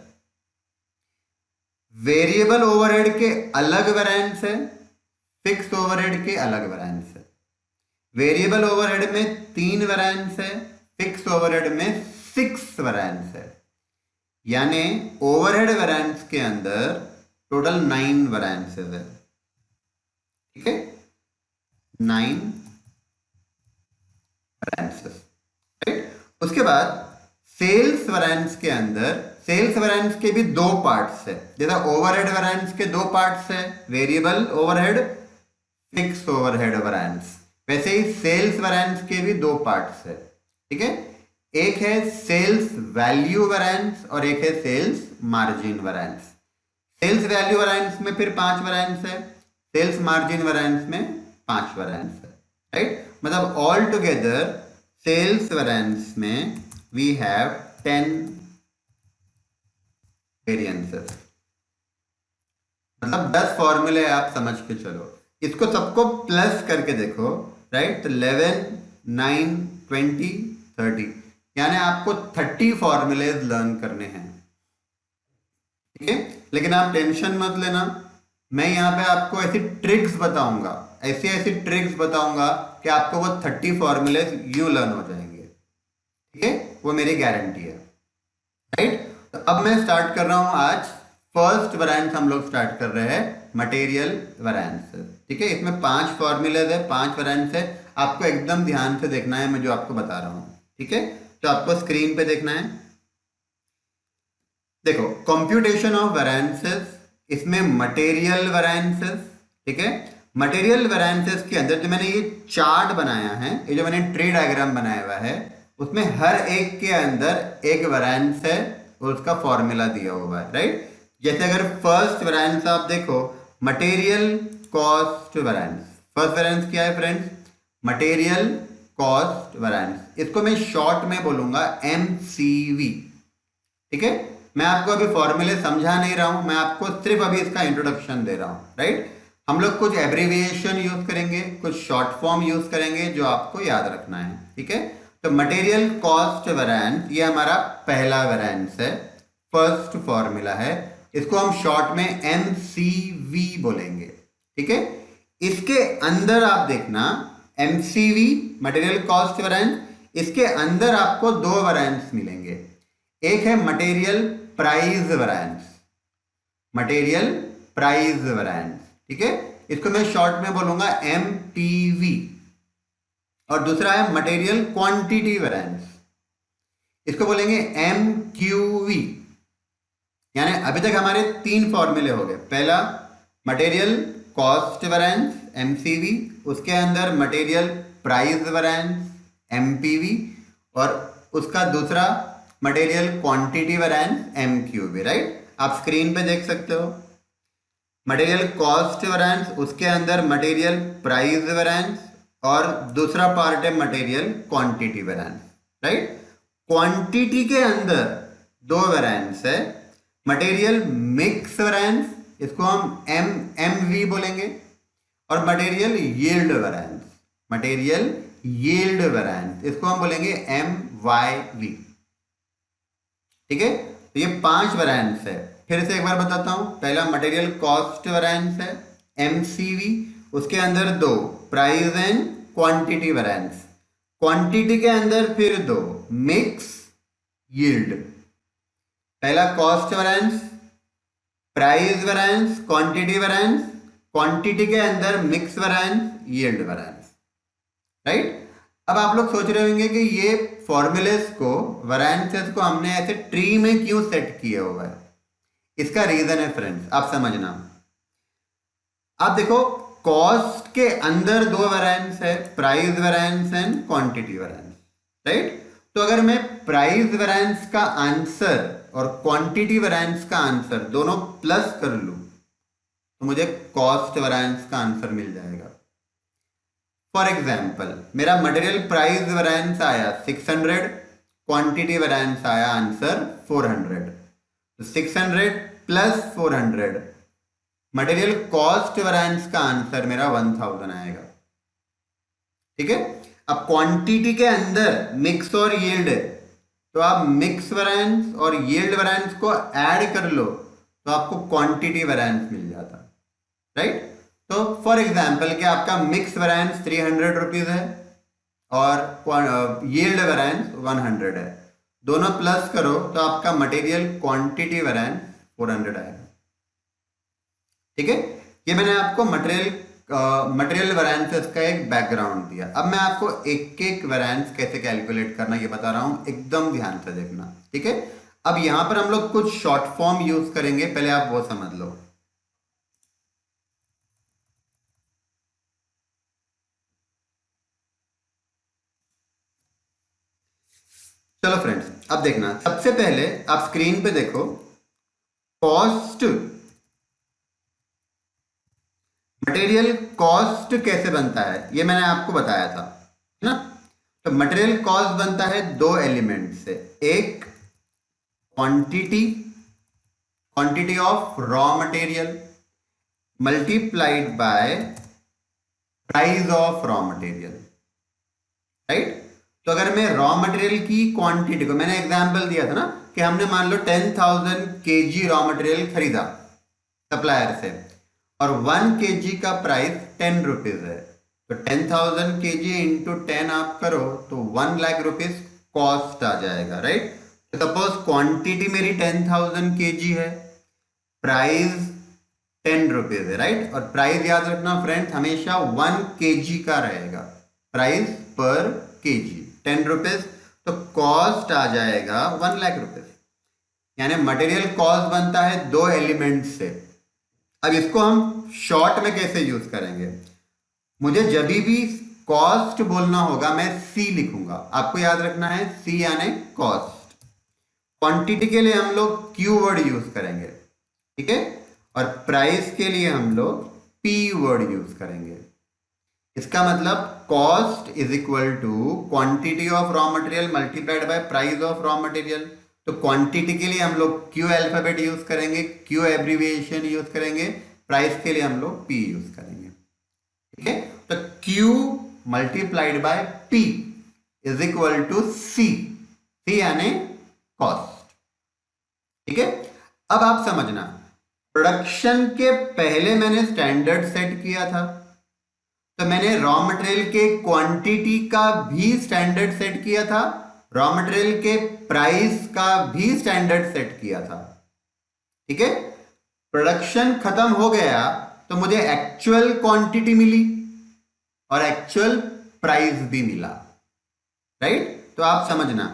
वेरिएबल ओवरहेड के अलग वेरिएंस है, फिक्स ओवरहेड के अलग वेरिएंस है। वेरिएबल ओवरहेड में 3 वेरिएंस है, फिक्स ओवरहेड में 6 वेरिएंस है, यानी ओवरहेड वेरिएंस के अंदर टोटल 9 वेरिएंसेस है, ठीक है? 9 वेरिएंसेस, राइट? उसके बाद सेल्स वेरिएंस के भी 2 पार्ट्स है। जैसा ओवरहेड वेरिएंस के 2 पार्ट्स है, variable overhead, fix overhead variance, वैसे ही सेल्स वेरिएंस के भी 2 पार्ट्स है, ठीक है? एक है सेल्स वैल्यू वेरिएंस और एक है sales margin variance. Sales value variance में फिर 5 वेरिएंस है, सेल्स मार्जिन वेरिएंस में 5 वेरिएंस है, राइट? मतलब ऑल टुगेदर सेल्स वेरिएंस में वी हैव 10 वेरिएंसेस, मतलब 10 फॉर्मूले आप समझ के चलो। इसको सबको प्लस करके देखो, राइट? तो 11, 9, 20, 30, यानी आपको 30 फॉर्मूलेज लर्न करने हैं, ठीक है? लेकिन आप टेंशन मत लेना, मैं यहाँ पे आपको ऐसी ट्रिक्स बताऊंगा, ऐसी ट्रिक्स बताऊंगा कि आपको वो 30 फॉर्मूलेज यूं लर्न हो जाएंगे, ठीक है? वो मेरी गारंटी है, राइट? तो अब मैं स्टार्ट कर रहा हूं आज फर्स्ट वेरिएंस हम लोग स्टार्ट कर रहे हैं, मटेरियल वेरिएंस, ठीक है? इसमें 5 फॉर्मूलेज है, 5 वेरिएंस है, आपको एकदम ध्यान से देखना है मैं जो आपको बता रहा हूं, ठीक है? तो आपको स्क्रीन पे देखना है, देखो कंप्यूटेशन ऑफ वेरिएंसेस, इसमें मटेरियल वेरिएंसेस, ठीक है? मटेरियल वेरिएंसेस के अंदर जो मैंने ये चार्ट बनाया है, ये जो मैंने ट्री डायग्राम बनाया हुआ है, उसमें हर एक के अंदर एक वेरिएंस है और उसका फॉर्मूला दिया हुआ है, राइट? जैसे अगर फर्स्ट वेरिएंस आप देखो, material cost variance, first variance क्या है फ्रेंड्स? मटेरियल कॉस्ट वेरिएंस, इसको मैं शॉर्ट में बोलूंगा MCV, ठीक है? मैं आपको अभी फॉर्मूले समझा नहीं रहा हूं, मैं आपको सिर्फ अभी इसका इंट्रोडक्शन दे रहा हूं, राइट? हम लोग कुछ एब्रीविएशन यूज करेंगे, कुछ शॉर्ट फॉर्म यूज करेंगे जो आपको याद रखना है, ठीक है? तो मटेरियल कॉस्ट वेरिएंस ये हमारा पहला वेरिएंस है, फर्स्ट फॉर्मूला है, इसको हम शॉर्ट में MCV बोलेंगे, ठीक है? इसके अंदर आप देखना MCV मटेरियल कॉस्ट वेरिएंस, इसके अंदर आपको 2 वेरिएंस मिलेंगे, एक है material price variance, material price variance, ठीक है? इसको मैं शॉर्ट में बोलूंगा MPV, और दूसरा है मटेरियल क्वांटिटी वेरिएंस, इसको बोलेंगे MQV। यानी अभी तक हमारे 3 फॉर्मूले हो गए। पहला मटेरियल कॉस्ट वेरिएंस MCV, उसके अंदर मटेरियल प्राइस वेरिएंस MPV, और उसका दूसरा material quantity variance MQV, right. आप स्क्रीन पे देख सकते हो मटेरियल कॉस्ट वेरिएंस, उसके अंदर मटेरियल प्राइस वेरिएंस, और दूसरा पार्ट है material quantity variance, right. Quantity के अंदर 2 वेरिएंस है, मटेरियल मिक्स वेरिएंस, इसको हम MV बोलेंगे, और material yield variance, material yield variance, इसको हम बोलेंगे MYV। ठीक है, तो ये 5 वेरिएंस है। फिर से एक बार बताता हूं। पहला मटेरियल कॉस्ट वेरिएंस है MCV, उसके अंदर 2 price and quantity variance, quantity के अंदर फिर 2 मिक्स यील्ड। पहला cost variance, price variance, quantity variance, quantity के अंदर mix variance, yield variance, right. अब आप लोग सोच रहे होंगे कि ये फॉर्मूलेस को, वेरिएंसेस को हमने ऐसे ट्री में क्यों सेट किया हुआ है। इसका रीजन है फ्रेंड्स, आप समझना। आप देखो कॉस्ट के अंदर 2 वेरिएंस है, price variance and quantity variance, right. तो अगर मैं प्राइस वेरिएंस का आंसर और क्वांटिटी वेरिएंस का आंसर दोनों प्लस कर लूं तो मुझे कॉस्ट वेरिएंस का आंसर मिल जाएगा। फॉर एग्जाम्पल मेरा मटेरियल प्राइस वेरिएंस आया 600, क्वांटिटी वेरिएंस आया आंसर 400, तो 600 प्लस 400, मटेरियल कॉस्ट वेरिएंस का आंसर मेरा 1000 आएगा। ठीक है, अब क्वांटिटी के अंदर मिक्स और यील्ड है, तो आप मिक्स वेरिएंस और यील्ड वेरिएंस को ऐड कर लो तो आपको क्वांटिटी वेरिएंस मिल जाता, राइट। तो फॉर एग्जांपल कि आपका मिक्स वेरिएंस 300 रुपीज है और यील्ड वेरिएंस 100 है, दोनों प्लस करो तो आपका मटेरियल क्वांटिटी वेरिएंस 400 आएगा। ठीक है, ये मैंने आपको मटेरियल वेरिएंसेस का एक बैकग्राउंड दिया। अब मैं आपको एक एक वेरिएंस कैसे कैलकुलेट करना ये बता रहा हूं, एकदम ध्यान से देखना। ठीक है, अब यहां पर हम लोग कुछ शॉर्ट फॉर्म यूज करेंगे, पहले आप वो समझ लो। चलो फ्रेंड्स, अब देखना, सबसे पहले आप स्क्रीन पे देखो कॉस्ट, मटेरियल कॉस्ट कैसे बनता है ये मैंने आपको बताया था, है ना। तो मटेरियल कॉस्ट बनता है 2 एलिमेंट से, एक quantity of raw material multiplied by price of raw material, right. तो अगर मैं रॉ मटेरियल की क्वांटिटी को, मैंने एग्जांपल दिया था ना कि हमने मान लो 10,000 kg रॉ मटेरियल खरीदा सप्लायर से और 1 kg का प्राइस 10 रुपीज है, तो 10,000 kg इंटू 10 आप करो तो 1 लाख रुपीज कॉस्ट आ जाएगा, राइट। तो सपोज क्वांटिटी मेरी 10,000 kg है, प्राइस 10 रुपीज है, राइट। और प्राइस याद रखना फ्रेंड्स हमेशा 1 kg का रहेगा, प्राइस पर kg 10 रुपीज, तो कॉस्ट आ जाएगा 1 लाख रुपीज। यानी मटेरियल कॉस्ट बनता है 2 एलिमेंट से। अब इसको हम शॉर्ट में कैसे यूज करेंगे, मुझे जब भी कॉस्ट बोलना होगा मैं C लिखूंगा, आपको याद रखना है C यानी कॉस्ट। क्वांटिटी के लिए हम लोग Q वर्ड यूज करेंगे, ठीक है, और प्राइस के लिए हम लोग P वर्ड यूज करेंगे। इसका मतलब cost is equal to quantity of raw material multiplied by price of raw material. तो क्वांटिटी के लिए हम लोग Q अल्फाबेट यूज करेंगे, Q एब्रीविएशन यूज करेंगे, प्राइस के लिए हम लोग P यूज करेंगे, ठीक है। तो Q multiplied by P is equal to C, C यानी कॉस्ट, ठीक है। अब आप समझना, प्रोडक्शन के पहले मैंने स्टैंडर्ड सेट किया था, तो मैंने रॉ मटेरियल के क्वांटिटी का भी स्टैंडर्ड सेट किया था, रॉ मटेरियल के प्राइस का भी स्टैंडर्ड सेट किया था, ठीक है। प्रोडक्शन खत्म हो गया तो मुझे एक्चुअल क्वांटिटी मिली और एक्चुअल प्राइस भी मिला, राइट। तो आप समझना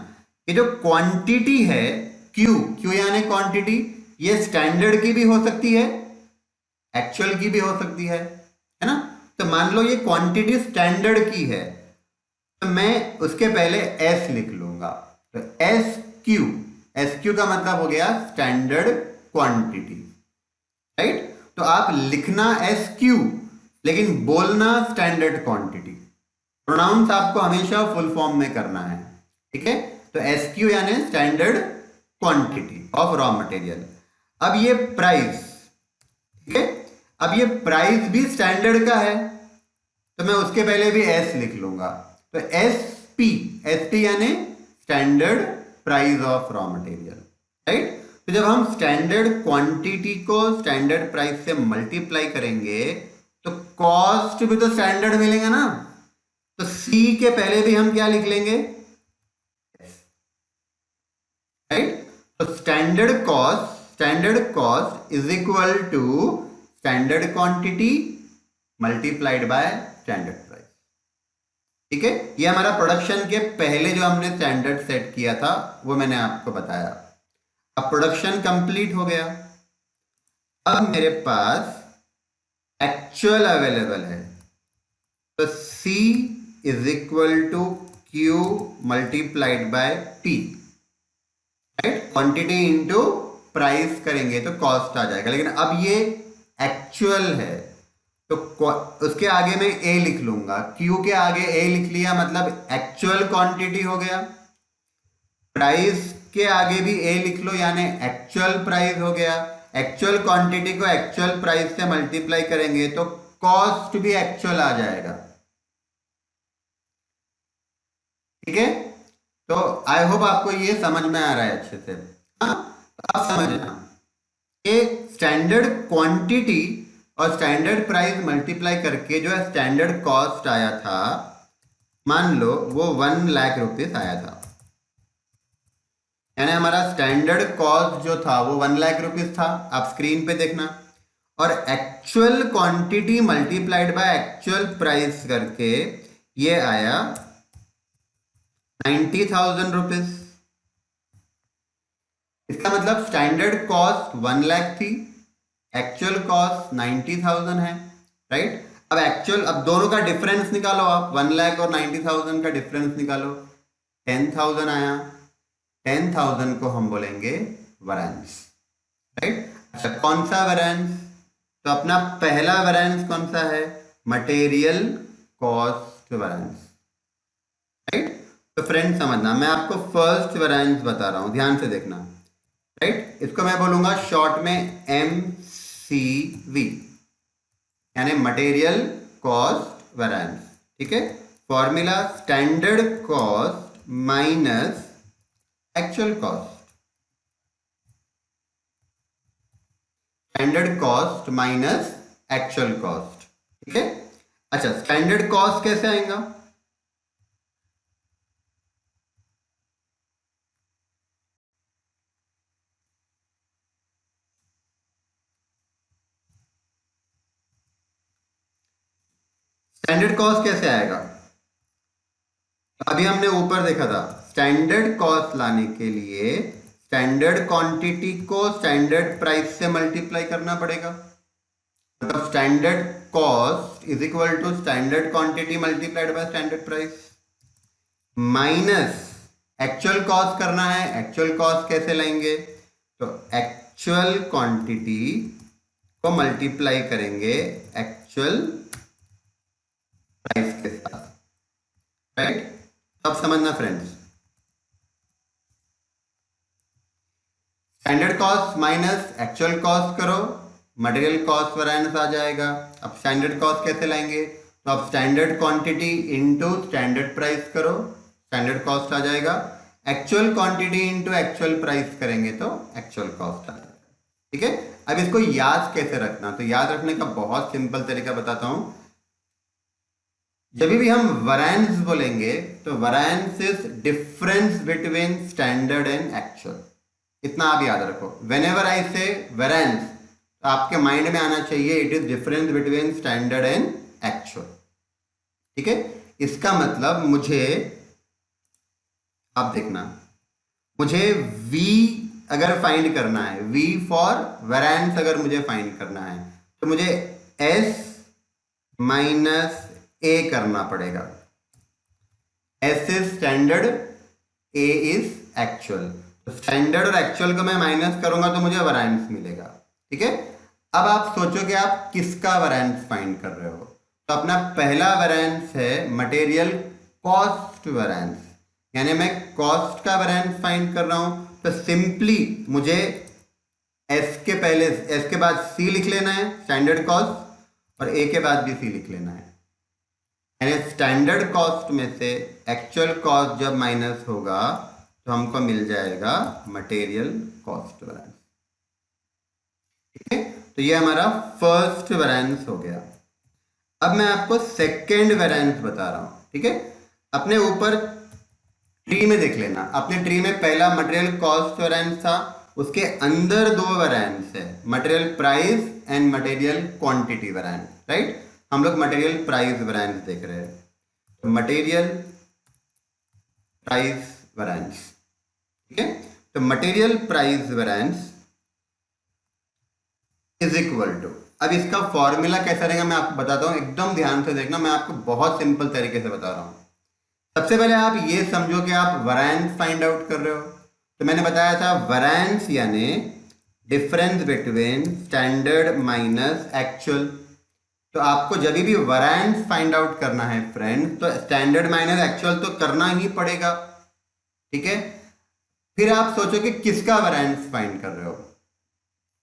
कि जो क्वांटिटी है क्यू, क्यू यानी क्वांटिटी, ये स्टैंडर्ड की भी हो सकती है, एक्चुअल की भी हो सकती है ना। तो मान लो ये क्वांटिटी स्टैंडर्ड की है, तो मैं उसके पहले एस लिख लूंगा। तो एस क्यू, एस क्यू का मतलब हो गया स्टैंडर्ड क्वांटिटी, राइट। तो आप लिखना एस क्यू लेकिन बोलना स्टैंडर्ड क्वांटिटी। प्रोनाउंस आपको हमेशा फुल फॉर्म में करना है, ठीक है। तो एस क्यू यानी standard quantity of raw material. अब ये प्राइस, ठीक है, अब ये प्राइस भी स्टैंडर्ड का है, तो मैं उसके पहले भी एस लिख लूंगा। तो एस पी, एस पी यानी standard price of raw material, right. तो जब हम स्टैंडर्ड क्वांटिटी को स्टैंडर्ड प्राइस से मल्टीप्लाई करेंगे तो कॉस्ट भी तो स्टैंडर्ड मिलेगा ना। तो सी के पहले भी हम क्या लिख लेंगे, राइट। तो standard cost is equal to standard quantity multiplied by standard price, ठीक है। ये हमारा प्रोडक्शन के पहले जो हमने स्टैंडर्ड सेट किया था वो मैंने आपको बताया। अब प्रोडक्शन कंप्लीट हो गया, अब मेरे पास एक्चुअल अवेलेबल है, तो C is equal to Q multiplied by P, right. Quantity into price करेंगे तो कॉस्ट आ जाएगा, लेकिन अब ये एक्चुअल है तो उसके आगे मैं A लिख लूंगा। Q के आगे A लिख लिया मतलब एक्चुअल क्वांटिटी हो गया। प्राइस के आगे भी A लिख लो यानी एक्चुअल प्राइस हो गया। एक्चुअल क्वांटिटी को एक्चुअल प्राइस से मल्टीप्लाई करेंगे तो कॉस्ट भी एक्चुअल आ जाएगा, ठीक है। तो आई होप आपको ये समझ में आ रहा है अच्छे से। हाँ, आप समझना कि स्टैंडर्ड क्वांटिटी और स्टैंडर्ड प्राइस मल्टीप्लाई करके जो है स्टैंडर्ड कॉस्ट आया था, मान लो वो 1 लाख रुपीस आया था, यानी हमारा स्टैंडर्ड कॉस्ट जो था वो 1 लाख रुपीस था, आप स्क्रीन पे देखना। और actual quantity multiplied by actual price करके ये आया 90,000 रुपीस। इसका मतलब स्टैंडर्ड कॉस्ट 1 लाख थी, एक्चुअल कॉस्ट 90,000 है, राइट। अब एक्चुअल, अब दोनों का डिफरेंस निकालो आप, 1 लाख और 90,000 का डिफरेंस निकालो, 10,000 आया। 10,000 को हम बोलेंगे वैरिएंस, राइट। अच्छा, कौन सा वैरिएंस? तो अपना पहला वैरिएंस कौन सा है? Material cost variance, right. तो फ्रेंड समझना, मैं आपको फर्स्ट वैरिएंस बता रहा हूं, ध्यान से देखना, राइट। इसको मैं बोलूंगा शॉर्ट में MCV यानी मटेरियल कॉस्ट वैरिएंस, ठीक है। Formula standard cost minus actual cost, standard cost minus actual cost, ठीक है। अच्छा, स्टैंडर्ड कॉस्ट कैसे आएगा? स्टैंडर्ड कॉस्ट कैसे आएगा? अभी हमने ऊपर देखा था, स्टैंडर्ड कॉस्ट लाने के लिए स्टैंडर्ड क्वांटिटी को स्टैंडर्ड प्राइस से मल्टीप्लाई करना पड़ेगा। मतलब standard cost is equal to standard quantity multiplied by standard price minus actual cost करना है। एक्चुअल कॉस्ट कैसे लाएंगे? तो एक्चुअल क्वांटिटी को मल्टीप्लाई करेंगे एक्चुअल प्राइस के साथ, राइट। अब समझना friends, standard cost minus actual cost करो, मटेरियल कॉस्ट वैरिएंस आ जाएगा। अब स्टैंडर्ड कॉस्ट कैसे लाएंगे? तो अब standard quantity into standard price करो, स्टैंडर्ड कॉस्ट आ जाएगा। Actual quantity into actual price करेंगे तो एक्चुअल कॉस्ट आ जाएगा, ठीक है। अब इसको याद कैसे रखना? तो याद रखने का बहुत सिंपल तरीका बताता हूं। जब भी हम वैरिएंस बोलेंगे तो variance is difference between standard and actual, इतना आप याद रखो। वेन एवर आई से वेरिएंस तो आपके माइंड में आना चाहिए it is difference between standard and actual, ठीक है। इसका मतलब मुझे, आप देखना, मुझे v अगर फाइंड करना है, v फॉर वेरिएंस अगर मुझे फाइंड करना है, तो मुझे s माइनस a करना पड़ेगा। s is standard, a is actual. तो स्टैंडर्ड और एक्चुअल को मैं माइनस करूंगा तो मुझे वेरिएंस मिलेगा। ठीक है, अब आप सोचो कि आप किसका वेरिएंस फाइंड कर रहे हो। तो अपना पहला वेरिएंस है मटेरियल कॉस्ट वेरिएंस, यानी मैं कॉस्ट का वेरिएंस फाइंड कर रहा हूं। तो सिंपली मुझे एस के पहले, एस के बाद सी लिख लेना है स्टैंडर्ड कॉस्ट, और ए के बाद भी सी लिख लेना है। यानी स्टैंडर्ड कॉस्ट में से एक्चुअल कॉस्ट जब माइनस होगा तो हमको मिल जाएगा मटेरियल कॉस्ट वेरिएंस। ठीक है, तो ये हमारा फर्स्ट वेरिएंस हो गया। अब मैं आपको सेकेंड वेरिएंस बता रहा हूं। ठीक है, अपने ऊपर ट्री में देख लेना, अपने ट्री में पहला मटेरियल कॉस्ट वेरिएंस था, उसके अंदर दो वेरिएंस है, material price and material quantity variance. Right, हम लोग मटेरियल प्राइस वेरिएंस देख रहे हैं। तो मटेरियल प्राइस वेरिएंस, ठीक है, तो material price variance is equal to, अब इसका फॉर्मूला कैसा रहेगा मैं आपको बताता हूं, एकदम ध्यान से देखना, मैं आपको बहुत सिंपल तरीके से बता रहा हूं। सबसे पहले आप ये समझो कि आप वेरिएंस फाइंड आउट कर रहे हो। तो मैंने बताया था वेरिएंस यानी difference between standard minus actual. तो आपको जब भी वेरिएंस फाइंड आउट करना है फ्रेंड्स, तो स्टैंडर्ड माइनस एक्चुअल तो करना ही पड़ेगा। ठीक है, फिर आप सोचो कि किसका वेरिएंस फाइंड कर रहे हो।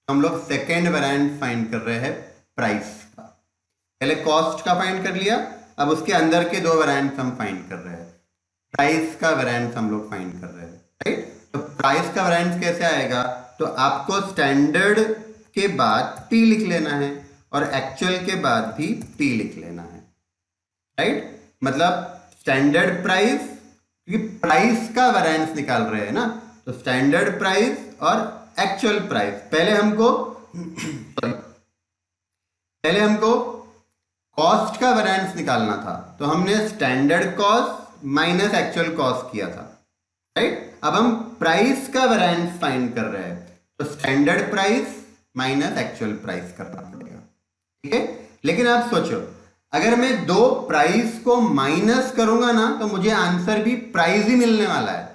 हम लोग सेकेंड वेरिएंस फाइंड कर रहे हैं प्राइस का। पहले कॉस्ट का फाइंड कर लिया, अब उसके अंदर के दो वेरिएंस हम फाइंड कर रहे हैं। प्राइस का वेरिएंस हम लोग फाइंड कर रहे हैं। राइट, तो प्राइस का वेरिएंस कैसे आएगा, तो आपको स्टैंडर्ड के बाद P लिख लेना है और एक्चुअल के बाद भी P लिख लेना है। राइट, मतलब स्टैंडर्ड प्राइस, क्योंकि प्राइस का वेरिएंस निकाल रहे हैं ना, तो स्टैंडर्ड प्राइस और एक्चुअल प्राइस। पहले हमको कॉस्ट का वेरिएंस निकालना था, तो हमने standard cost minus actual cost किया था। राइट, अब हम प्राइस का वेरिएंस फाइंड कर रहे हैं, तो standard price minus actual price करना पड़ेगा। ठीक है, लेकिन आप सोचो, अगर मैं दो प्राइस को माइनस करूंगा ना, तो मुझे आंसर भी प्राइस ही मिलने वाला है।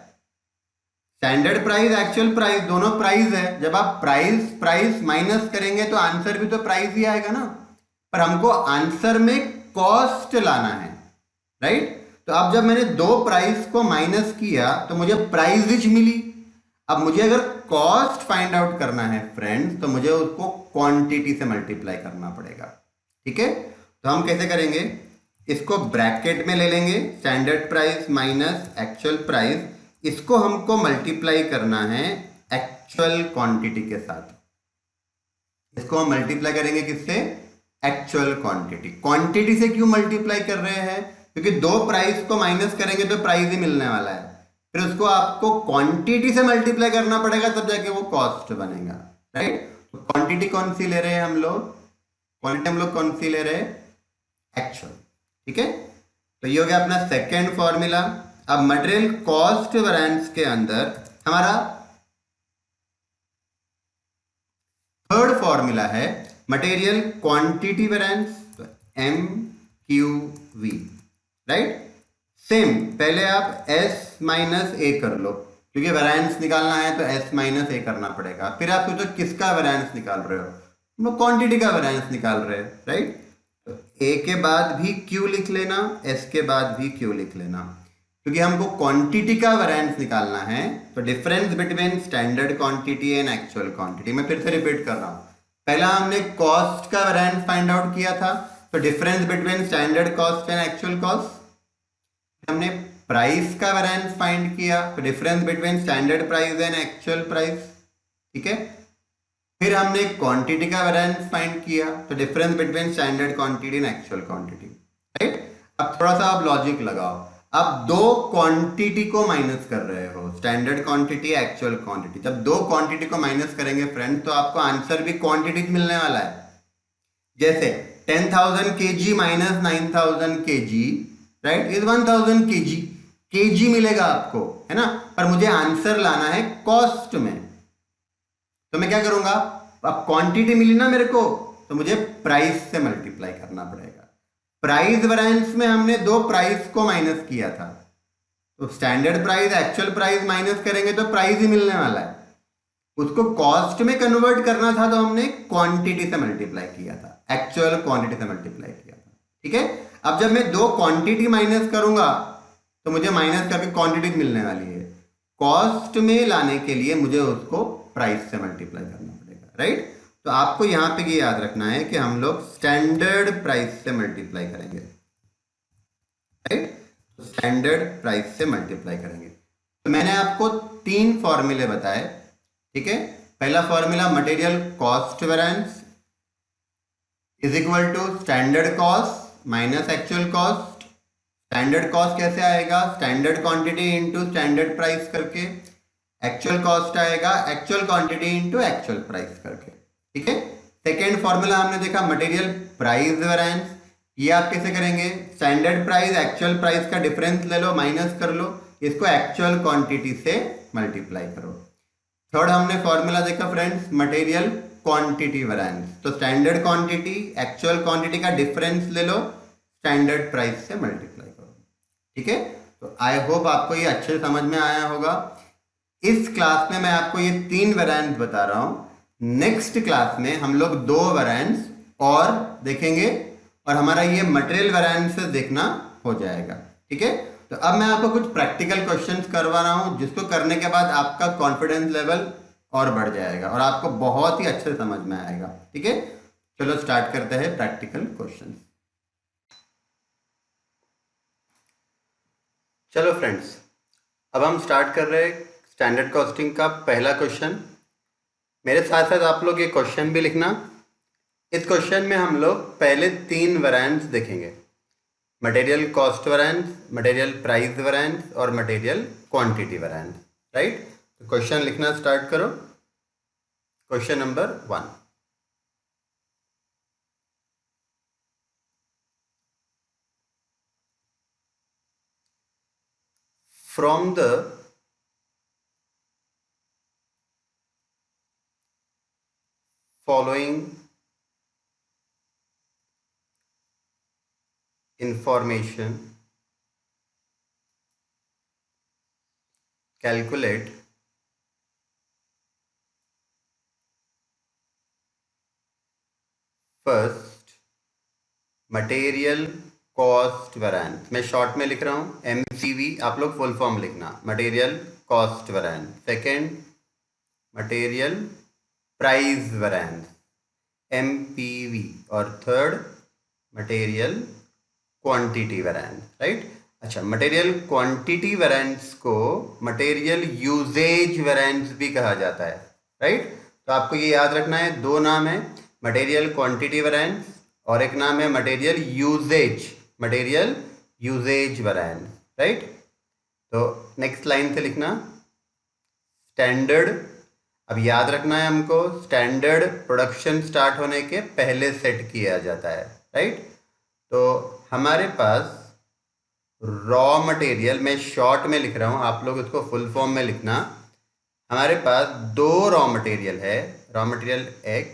स्टैंडर्ड प्राइस एक्चुअल प्राइस दोनों प्राइस है, जब आप प्राइस प्राइस माइनस करेंगे तो आंसर भी तो प्राइस ही आएगा ना, पर हमको आंसर में कॉस्ट लाना है। राइट, तो अब जब मैंने दो प्राइस को माइनस किया तो मुझे प्राइस मिली। अब मुझे अगर कॉस्ट फाइंड आउट करना है फ्रेंड्स, तो मुझे उसको क्वांटिटी से मल्टीप्लाई करना पड़ेगा। ठीक है, तो हम कैसे करेंगे, इसको ब्रैकेट में ले लेंगे, standard price minus actual price, इसको हमको मल्टीप्लाई करना है एक्चुअल क्वांटिटी के साथ। इसको हम मल्टीप्लाई करेंगे किससे, एक्चुअल क्वांटिटी। क्वांटिटी से क्यों मल्टीप्लाई कर रहे हैं, क्योंकि दो प्राइस को माइनस करेंगे तो प्राइस ही मिलने वाला है, फिर उसको आपको क्वांटिटी से मल्टीप्लाई करना पड़ेगा, तब जाके वो कॉस्ट बनेगा। राइट, तो क्वांटिटी कौन सी ले रहे हैं हम लोग, क्वांटिटी हम लोग कौन सी ले रहे हैं, एक्चुअल। ठीक है, तो ये हो गया अपना सेकेंड फॉर्मूला। अब मटेरियल कॉस्ट वेरिएंस के अंदर हमारा थर्ड फॉर्मूला है मटेरियल क्वांटिटी वेरिएंस, तो MQV। राइट, सेम, पहले आप S माइनस ए कर लो, क्योंकि वेरिएंस निकालना है तो S माइनस ए करना पड़ेगा। फिर आप सोचो किसका वेरिएंस निकाल रहे हो, हम लोग क्वांटिटी का वेरिएंस निकाल रहे हैं। राइट, तो A के बाद भी Q लिख लेना, S के बाद भी Q लिख लेना, क्योंकि हमको क्वांटिटी का वेरिएंस निकालना है। तो difference between standard quantity and actual quantity, मैं फिर से रिपीट कर रहा हूं, पहला हमने कॉस्ट का वेरिएंस फाइंड आउट किया था, तो difference between standard cost and actual cost. हमने प्राइस का वेरिएंस फाइंड किया, तो difference between standard price and actual price. ठीक है, फिर हमने क्वांटिटी का वेरिएंस फाइंड किया, तो difference between standard quantity and actual quantity. Right, अब थोड़ा सा आप लॉजिक लगाओ, आप दो क्वांटिटी को माइनस कर रहे हो, स्टैंडर्ड क्वांटिटी एक्चुअल क्वांटिटी। जब दो क्वांटिटी को माइनस करेंगे फ्रेंड, तो आपको आंसर भी क्वांटिटी मिलने वाला है। जैसे 10,000 kg minus 9,000 kg, right, is 1000 KG, KG मिलेगा आपको, है ना, पर मुझे आंसर लाना है कॉस्ट में। तो मैं क्या करूंगा, अब क्वांटिटी मिली ना मेरे को, तो मुझे प्राइस से मल्टीप्लाई करना पड़ेगा। प्राइस वेरिएंस में हमने दो प्राइस को माइनस किया था, तो standard price actual price minus करेंगे तो प्राइस ही मिलने वाला है। उसको कॉस्ट में कन्वर्ट करना था तो हमने क्वांटिटी से मल्टीप्लाई किया था, एक्चुअल क्वांटिटी से मल्टीप्लाई किया था। ठीक है, अब जब मैं दो क्वांटिटी माइनस करूंगा तो मुझे माइनस करके क्वांटिटी मिलने वाली है। कॉस्ट में लाने के लिए मुझे उसको प्राइस से मल्टीप्लाई करना पड़ेगा, राइट। तो आपको यहां पे ये याद रखना है कि हम लोग स्टैंडर्ड प्राइस से मल्टीप्लाई करेंगे, राइट, स्टैंडर्ड प्राइस से मल्टीप्लाई करेंगे। तो मैंने आपको तीन फॉर्मूले बताए, ठीक है। पहला formula material cost variance is equal to standard cost minus actual cost. Standard cost कैसे आएगा, standard quantity into standard price करके। एक्चुअल कॉस्ट आएगा actual quantity into actual price करके, ठीक है। सेकेंड फॉर्मूला हमने देखा मटेरियल प्राइस वेरिएंस, ये आप कैसे करेंगे, स्टैंडर्ड प्राइस एक्चुअल प्राइस का डिफरेंस ले लो, माइनस कर लो, इसको एक्चुअल क्वांटिटी से मल्टीप्लाई करो। थर्ड हमने फॉर्मूला देखा फ्रेंड्स मटेरियल क्वांटिटी वेरिएंस, तो स्टैंडर्ड क्वांटिटी एक्चुअल क्वांटिटी का डिफरेंस ले लो, स्टैंडर्ड प्राइस से मल्टीप्लाई करो, ठीक है। तो आई होप आपको ये अच्छे समझ में आया होगा। इस क्लास में मैं आपको ये तीन वेरिएंस बता रहा हूं, नेक्स्ट क्लास में हम लोग दो वेरिएंस और देखेंगे और हमारा ये मटेरियल वेरिएंस देखना हो जाएगा, ठीक है। तो अब मैं आपको कुछ प्रैक्टिकल क्वेश्चंस करवा रहा हूं, जिसको करने के बाद आपका कॉन्फिडेंस लेवल और बढ़ जाएगा और आपको बहुत ही अच्छे समझ में आएगा, ठीक है। चलो स्टार्ट करते हैं प्रैक्टिकल क्वेश्चंस। चलो फ्रेंड्स, अब हम स्टार्ट कर रहे हैं स्टैंडर्ड कॉस्टिंग का पहला क्वेश्चन। मेरे साथ साथ आप लोग ये क्वेश्चन भी लिखना। इस क्वेश्चन में हम लोग पहले तीन वेरिएंस देखेंगे, material cost variance, material price variance और मटेरियल क्वांटिटी वेरिएंस, राइट। तो क्वेश्चन लिखना स्टार्ट करो। Question number 1, from the following information calculate first material cost variance, मैं शॉर्ट में लिख रहा हूं MCV, आप लोग फुल फॉर्म लिखना, material cost variance. Second material price variance MPV और third material quantity variance, right. अच्छा, मटेरियल क्वांटिटी वेरिएंस को मटेरियल यूजेज वेरिएंस भी कहा जाता है, राइट। तो आपको ये याद रखना है, दो नाम है, मटेरियल क्वांटिटी वेरिएंस और एक नाम है मटेरियल यूजेज वेरिएंस, राइट। तो नेक्स्ट लाइन से लिखना स्टैंडर्ड। अब याद रखना है हमको, स्टैंडर्ड प्रोडक्शन स्टार्ट होने के पहले सेट किया जाता है, राइट। तो हमारे पास रॉ मटेरियल, मैं शॉर्ट में लिख रहा हूं, आप लोग उसको फुल फॉर्म में लिखना। हमारे पास दो रॉ मटेरियल है, रॉ मटेरियल X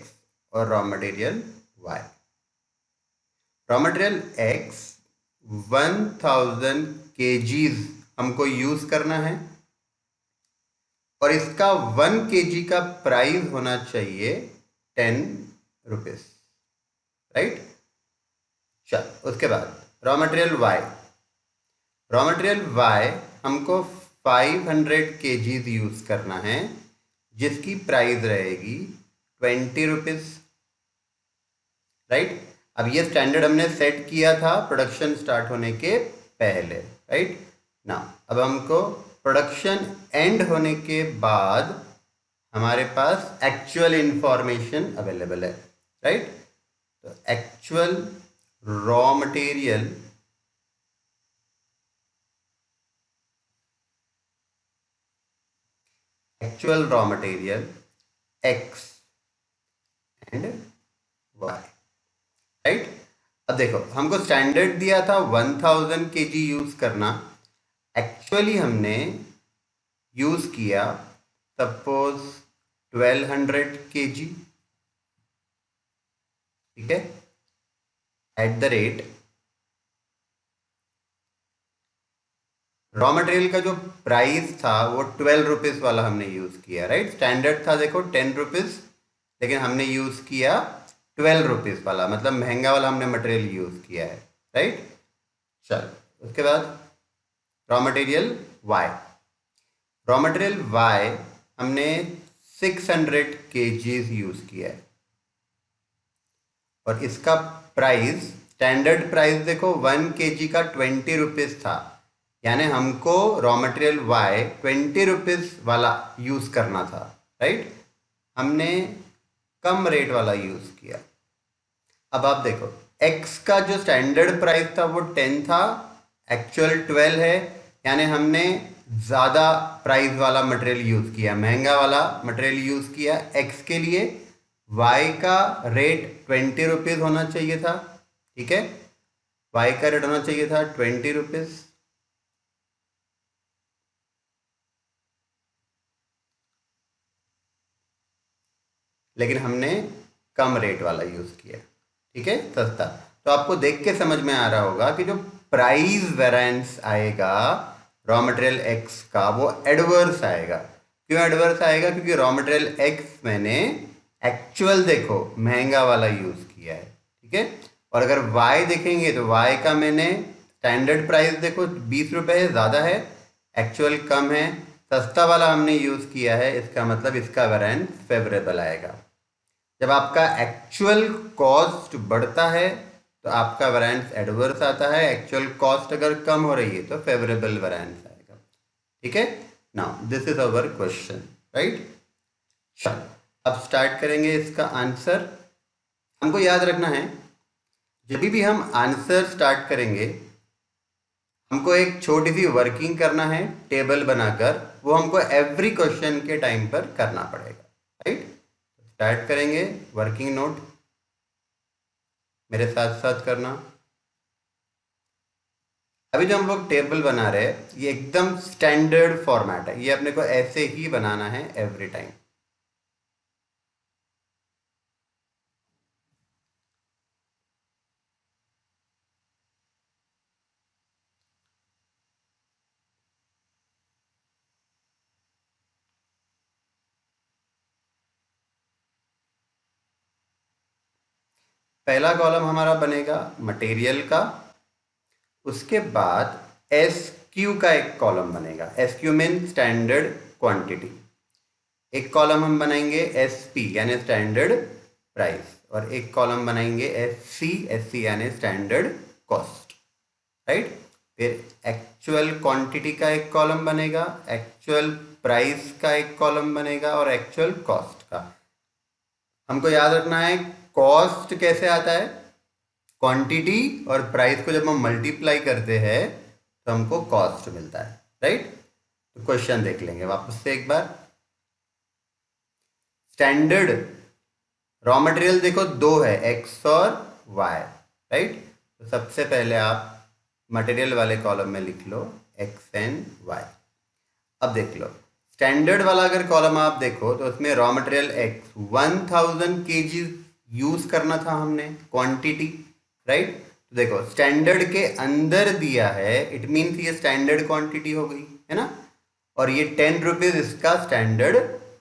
और raw material Y। Raw material X 1000 kgs हमको यूज करना है और इसका 1 kg का प्राइस होना चाहिए 10 रुपीज, राइट। चल, उसके बाद रॉ मटेरियल Y हमको 500 kgs यूज करना है, जिसकी प्राइस रहेगी 20 रुपीज, राइट। अब ये स्टैंडर्ड हमने सेट किया था प्रोडक्शन स्टार्ट होने के पहले, राइट ना। अब हमको प्रोडक्शन एंड होने के बाद हमारे पास एक्चुअल इंफॉर्मेशन अवेलेबल है, राइट। तो actual raw material X and Y, right. अब देखो हमको स्टैंडर्ड दिया था 1000 kg यूज करना, एक्चुअली हमने यूज किया सपोज 1200 kg, ठीक है, at the rate raw material का जो प्राइस था वो 12 रुपीज वाला हमने यूज किया, राइट। स्टैंडर्ड था देखो 10 रुपीज, लेकिन हमने यूज किया 12 रुपीज वाला, मतलब महंगा वाला हमने मटेरियल यूज किया है, राइट। चल उसके बाद raw material Y, raw material Y हमने 600 kgs यूज किया है, और इसका प्राइस स्टैंडर्ड प्राइस देखो 1 kg का 20 रुपीज था, यानी हमको रॉ मटेरियल वाई 20 रुपीज वाला यूज करना था, राइट। हमने कम रेट वाला यूज किया। अब आप देखो एक्स का जो स्टैंडर्ड प्राइस था वो 10 था, एक्चुअल 12 है, यानी हमने ज़्यादा प्राइस वाला मटेरियल यूज़ किया, महंगा वाला मटेरियल यूज़ किया एक्स के लिए। वाई का रेट 20 रुपीज़ होना चाहिए था, ठीक है, वाई का रेट होना चाहिए था 20 रुपीज़, लेकिन हमने कम रेट वाला यूज़ किया, ठीक है, सस्ता। तो आपको देख के समझ में आ रहा होगा कि जो प्राइस वेरिएंस आएगा रॉ मटेरियल एक्स का वो एडवर्स आएगा। क्यों एडवर्स आएगा? क्योंकि रॉ मटेरियल एक्स मैंने एक्चुअल देखो महंगा वाला यूज़ किया है, ठीक है। और अगर वाई देखेंगे तो वाई का मैंने स्टैंडर्ड प्राइस देखो 20 रुपये है, ज़्यादा है, एक्चुअल कम है, सस्ता वाला हमने यूज़ किया है, इसका मतलब इसका वेरिएंस फेवरेबल आएगा। जब आपका एक्चुअल कॉस्ट बढ़ता है तो आपका वेरिएंस एडवर्स आता है, एक्चुअल कॉस्ट अगर कम हो रही है तो फेवरेबल वेरिएंस आएगा, ठीक है। Now this is our question, right. चलो अब स्टार्ट करेंगे इसका आंसर। हमको याद रखना है जब भी हम आंसर स्टार्ट करेंगे हमको एक छोटी सी वर्किंग करना है टेबल बनाकर, वो हमको एवरी क्वेश्चन के टाइम पर करना पड़ेगा, राइट। स्टार्ट करेंगे, वर्किंग नोट मेरे साथ साथ करना। अभी जो हम लोग टेबल बना रहे हैं ये एकदम स्टैंडर्ड फॉर्मेट है, ये अपने को ऐसे ही बनाना है एवरी टाइम। पहला कॉलम हमारा बनेगा मटेरियल का, उसके बाद एस क्यू का एक कॉलम बनेगा, S Q mean standard quantity. एक कॉलम हम बनाएंगे एस पी यानी स्टैंडर्ड प्राइस, और एक कॉलम बनाएंगे एस सी यानी स्टैंडर्ड कॉस्ट, राइट। फिर एक्चुअल क्वांटिटी का एक कॉलम बनेगा, एक्चुअल प्राइस का एक कॉलम बनेगा, और एक्चुअल कॉस्ट का। हमको याद रखना है कॉस्ट कैसे आता है, क्वांटिटी और प्राइस को जब हम मल्टीप्लाई करते हैं तो हमको कॉस्ट मिलता है, राइट। तो क्वेश्चन देख लेंगे वापस से एक बार। स्टैंडर्ड रॉ मटेरियल देखो दो है, एक्स और वाई, राइट। तो सबसे पहले आप मटेरियल वाले कॉलम में लिख लो एक्स एंड वाई। अब देख लो स्टैंडर्ड वाला अगर कॉलम आप देखो तो उसमें raw material x 1000 kg use करना था हमने क्वांटिटी, राइट। तो देखो स्टैंडर्ड के अंदर दिया है, इट मीन्स ये स्टैंडर्ड क्वांटिटी हो गई है ना, और ये 10 रुपीज इसका स्टैंडर्ड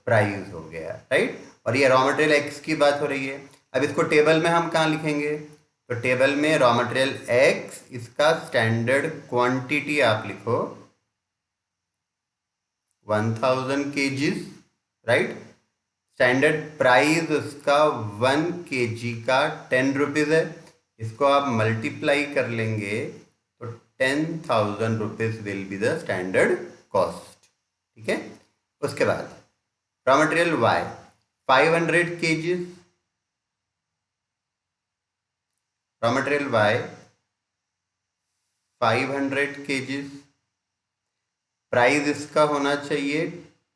प्राइस हो गया, राइट। और ये रॉ मटेरियल एक्स की बात हो रही है। अब इसको टेबल में हम कहाँ लिखेंगे, तो टेबल में रॉ मटेरियल एक्स इसका स्टैंडर्ड क्वांटिटी आप लिखो 1000 kgs, राइट। स्टैंडर्ड प्राइस उसका 1 kg का 10 रुपीज़ है, इसको आप मल्टीप्लाई कर लेंगे तो 10,000 rupees will be the standard cost, ठीक है। उसके बाद raw material Y 500 kgs, raw material Y 500 kgs, price इसका होना चाहिए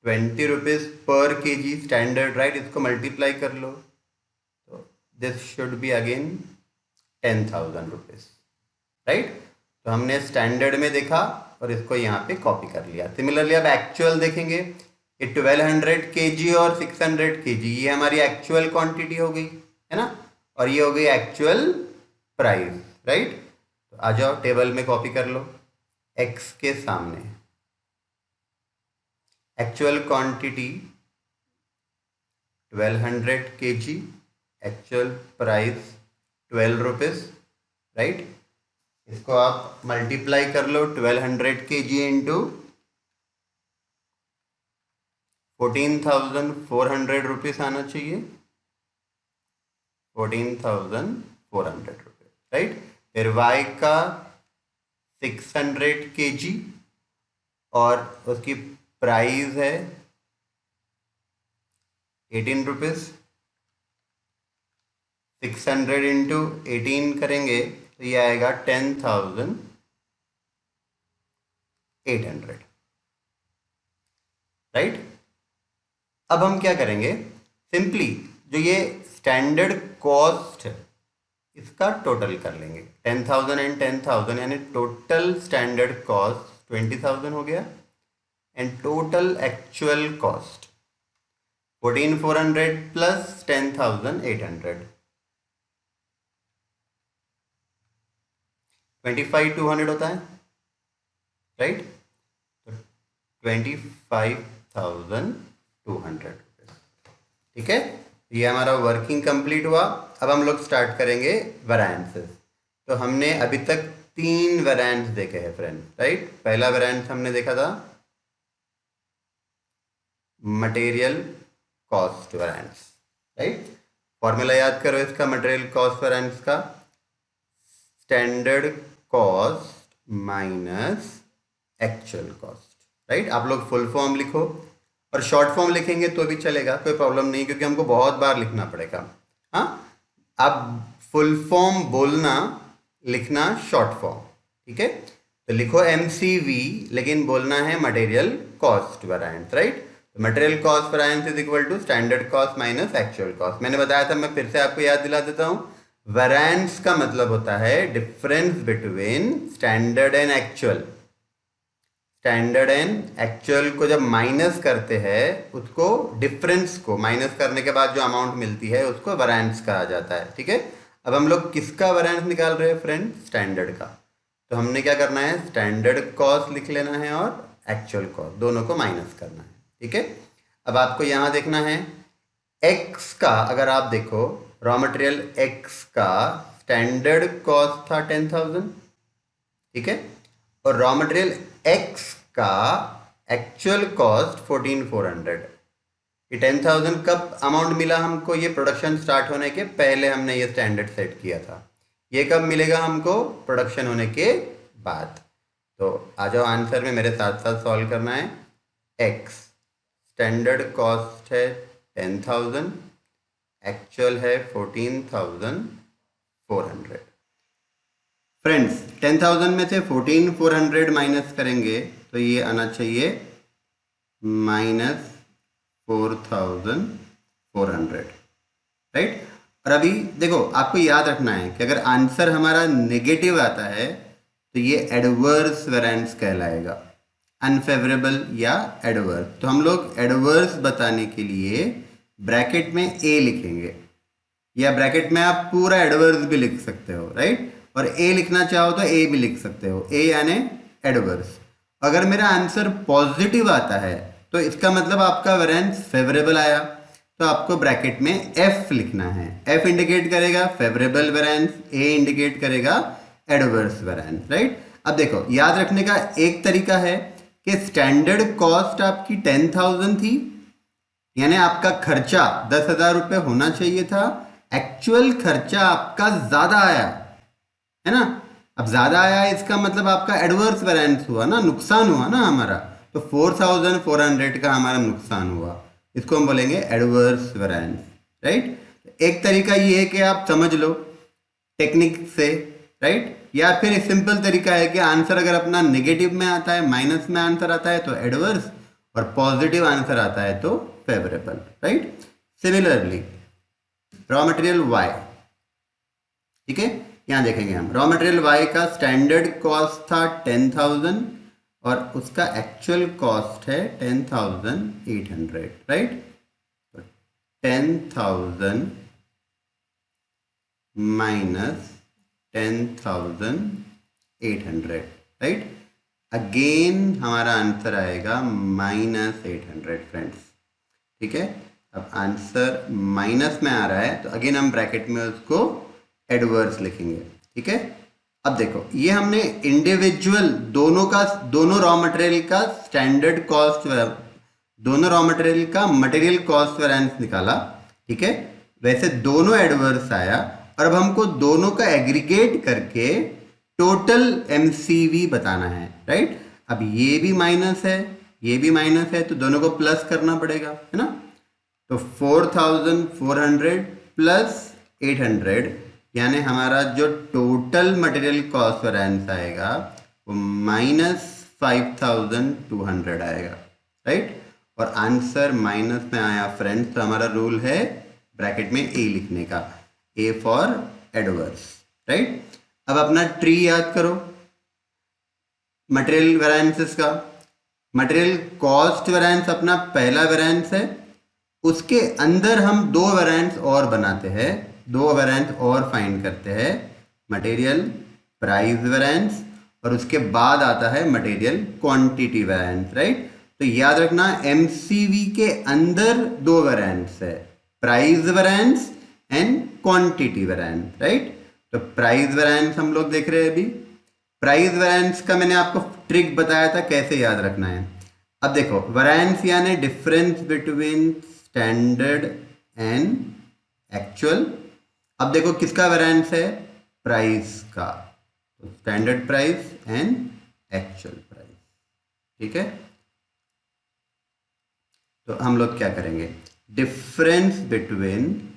20 रुपीज़ पर kg स्टैंडर्ड, राइट। इसको मल्टीप्लाई कर लो तो this should be again 10,000 rupees, right. तो हमने स्टैंडर्ड में देखा और इसको यहाँ पे कॉपी कर लिया। सिमिलरली अब एक्चुअल देखेंगे, ये 1200 kg और 600 kg ये हमारी एक्चुअल क्वांटिटी हो गई, है ना, और ये हो गई एक्चुअल प्राइस, राइट। तो आ जाओ टेबल में कॉपी कर लो, एक्स के सामने actual quantity 1200 kg, actual price 12 rupees, right. इसको आप मल्टीप्लाई कर लो 1200 kg इंटू 14,400 रुपीज़ आना चाहिए, 14,400 रुपीज़, राइट। फिर y का 600 kg और उसकी प्राइस है 18 रुपीज़, 600 इंटू 18 करेंगे तो ये आएगा 10,800, राइट। अब हम क्या करेंगे, सिंपली जो ये स्टैंडर्ड कॉस्ट है इसका टोटल कर लेंगे, 10,000 एंड 10,000 यानी टोटल स्टैंडर्ड कॉस्ट 20,000 हो गया and total actual cost 14,400 plus 10,800, 25,200 होता है, राइट। तो 25,200, ठीक है। ये हमारा वर्किंग कंप्लीट हुआ। अब हम लोग स्टार्ट करेंगे वेरिएंसेस। तो हमने अभी तक 3 वेरिएंस देखे हैं फ्रेंड्स, राइट। पहला वेरिएंस हमने देखा था material cost variance, right. Formula याद करो इसका, मटेरियल कॉस्ट वेरिएंस का standard cost minus actual cost, right. आप लोग फुल फॉर्म लिखो और शॉर्ट फॉर्म लिखेंगे तो भी चलेगा, कोई प्रॉब्लम नहीं, क्योंकि हमको बहुत बार लिखना पड़ेगा। हाँ, आप फुल फॉर्म बोलना, लिखना शॉर्ट फॉर्म, ठीक है। तो लिखो MCV लेकिन बोलना है मटेरियल कॉस्ट वेरिएंस, राइट। तो material cost variance is equal to standard cost minus actual cost. मैंने बताया था, मैं फिर से आपको याद दिला देता हूँ, वेरिएंस का मतलब होता है difference between standard and actual. Standard and actual को जब माइनस करते हैं उसको, डिफरेंस को माइनस करने के बाद जो अमाउंट मिलती है उसको वेरिएंस कहा जाता है, ठीक है। अब हम लोग किसका वेरिएंस निकाल रहे हैं फ्रेंड, स्टैंडर्ड का। तो हमने क्या करना है, स्टैंडर्ड कॉस्ट लिख लेना है और एक्चुअल कॉस्ट दोनों को माइनस करना है, ठीक है। अब आपको यहाँ देखना है एक्स का, अगर आप देखो रॉ मटेरियल एक्स का स्टैंडर्ड कॉस्ट था 10,000, ठीक है, और रॉ मटेरियल एक्स का एक्चुअल कॉस्ट 14,400। ये 10,000 कब अमाउंट मिला हमको, ये प्रोडक्शन स्टार्ट होने के पहले हमने ये स्टैंडर्ड सेट किया था। ये कब मिलेगा हमको, प्रोडक्शन होने के बाद। तो आ जाओ आंसर में मेरे साथ साथ सॉल्व करना है। एक्स स्टैंडर्ड कॉस्ट है 10,000, एक्चुअल है 14,400। फ्रेंड्स 10,000 में से 14,400 माइनस करेंगे तो ये आना चाहिए -4,400, राइट। और अभी देखो आपको याद रखना है कि अगर आंसर हमारा नेगेटिव आता है तो ये एडवर्स वेरिएंस कहलाएगा, अनफेवरेबल या एडवर्स। तो हम लोग एडवर्स बताने के लिए ब्रैकेट में ए लिखेंगे, या ब्रैकेट में आप पूरा एडवर्स भी लिख सकते हो, राइट। और ए लिखना चाहो तो ए भी लिख सकते हो, ए यानी एडवर्स। अगर मेरा आंसर पॉजिटिव आता है तो इसका मतलब आपका वेरिएंस फेवरेबल आया, तो आपको ब्रैकेट में एफ लिखना है। एफ इंडिकेट करेगा फेवरेबल वेरिएंस, ए इंडिकेट करेगा एडवर्स वेरिएंस, राइट। अब देखो याद रखने का एक तरीका है कि स्टैंडर्ड कॉस्ट आपकी 10,000 थी, यानी आपका खर्चा 10,000 रुपये होना चाहिए था, एक्चुअल खर्चा आपका ज्यादा आया, है ना। अब ज्यादा आया इसका मतलब आपका एडवर्स वेरिएंस हुआ ना, नुकसान हुआ ना हमारा। तो 4,400 का हमारा नुकसान हुआ, इसको हम बोलेंगे एडवर्स वेरिएंस, राइट। एक तरीका ये है कि आप समझ लो टेक्निक से, राइट। या फिर सिंपल तरीका है कि आंसर अगर अपना नेगेटिव में आता है, माइनस में आंसर आता है तो एडवर्स, और पॉजिटिव आंसर आता है तो favourable, right. Similarly raw material Y, ठीक है, यहाँ देखेंगे हम रॉ मटेरियल वाई का स्टैंडर्ड कॉस्ट था 10,000 और उसका एक्चुअल कॉस्ट है 10,800, राइट। तो 10,000 माइनस 10,800, राइट। अगेन हमारा आंसर आएगा -800 फ्रेंड्स, ठीक है। अब आंसर माइनस में आ रहा है तो अगेन हम ब्रैकेट में उसको एडवर्स लिखेंगे, ठीक है। अब देखो ये हमने इंडिविजुअल दोनों रॉ मटेरियल का स्टैंडर्ड कॉस्ट, दोनों रॉ मटेरियल का मटेरियल कॉस्ट वेरिएंस निकाला, ठीक है। वैसे दोनों एडवर्स आया और अब हमको दोनों का एग्रीगेट करके टोटल एमसीवी बताना है, राइट। अब ये भी माइनस है, ये भी माइनस है, तो दोनों को प्लस करना पड़ेगा, है ना। तो 4,400 प्लस 800 यानी हमारा जो टोटल मटेरियल कॉस्ट वेरिएंस आएगा वो -5,200 आएगा, राइट। और आंसर माइनस में आया फ्रेंड्स, तो हमारा रूल है ब्रैकेट में ए लिखने का, ए फॉर एडवर्स, राइट। अब अपना ट्री याद करो मटेरियल वेरिएंसेस का। मटेरियल कॉस्ट वेरिएंस अपना पहला वेरिएंस है, उसके अंदर हम दो वेरिएंस और बनाते हैं, दो वेरिएंस और फाइंड करते हैं, मटेरियल प्राइस वेरिएंस और उसके बाद आता है मटेरियल क्वांटिटी वेरिएंस, राइट। तो याद रखना एमसीवी के अंदर दो वेरिएंस है, price variance and quantity variance, right. तो प्राइस वेरिएंस हम लोग देख रहे हैं अभी। प्राइस वेरिएंस का मैंने आपको ट्रिक बताया था कैसे याद रखना है। अब देखो वेरिएंस यानी difference between standard and actual. अब देखो किसका वेरिएंस है, प्राइस का, तो standard price and actual price, ठीक है। तो हम लोग क्या करेंगे, difference between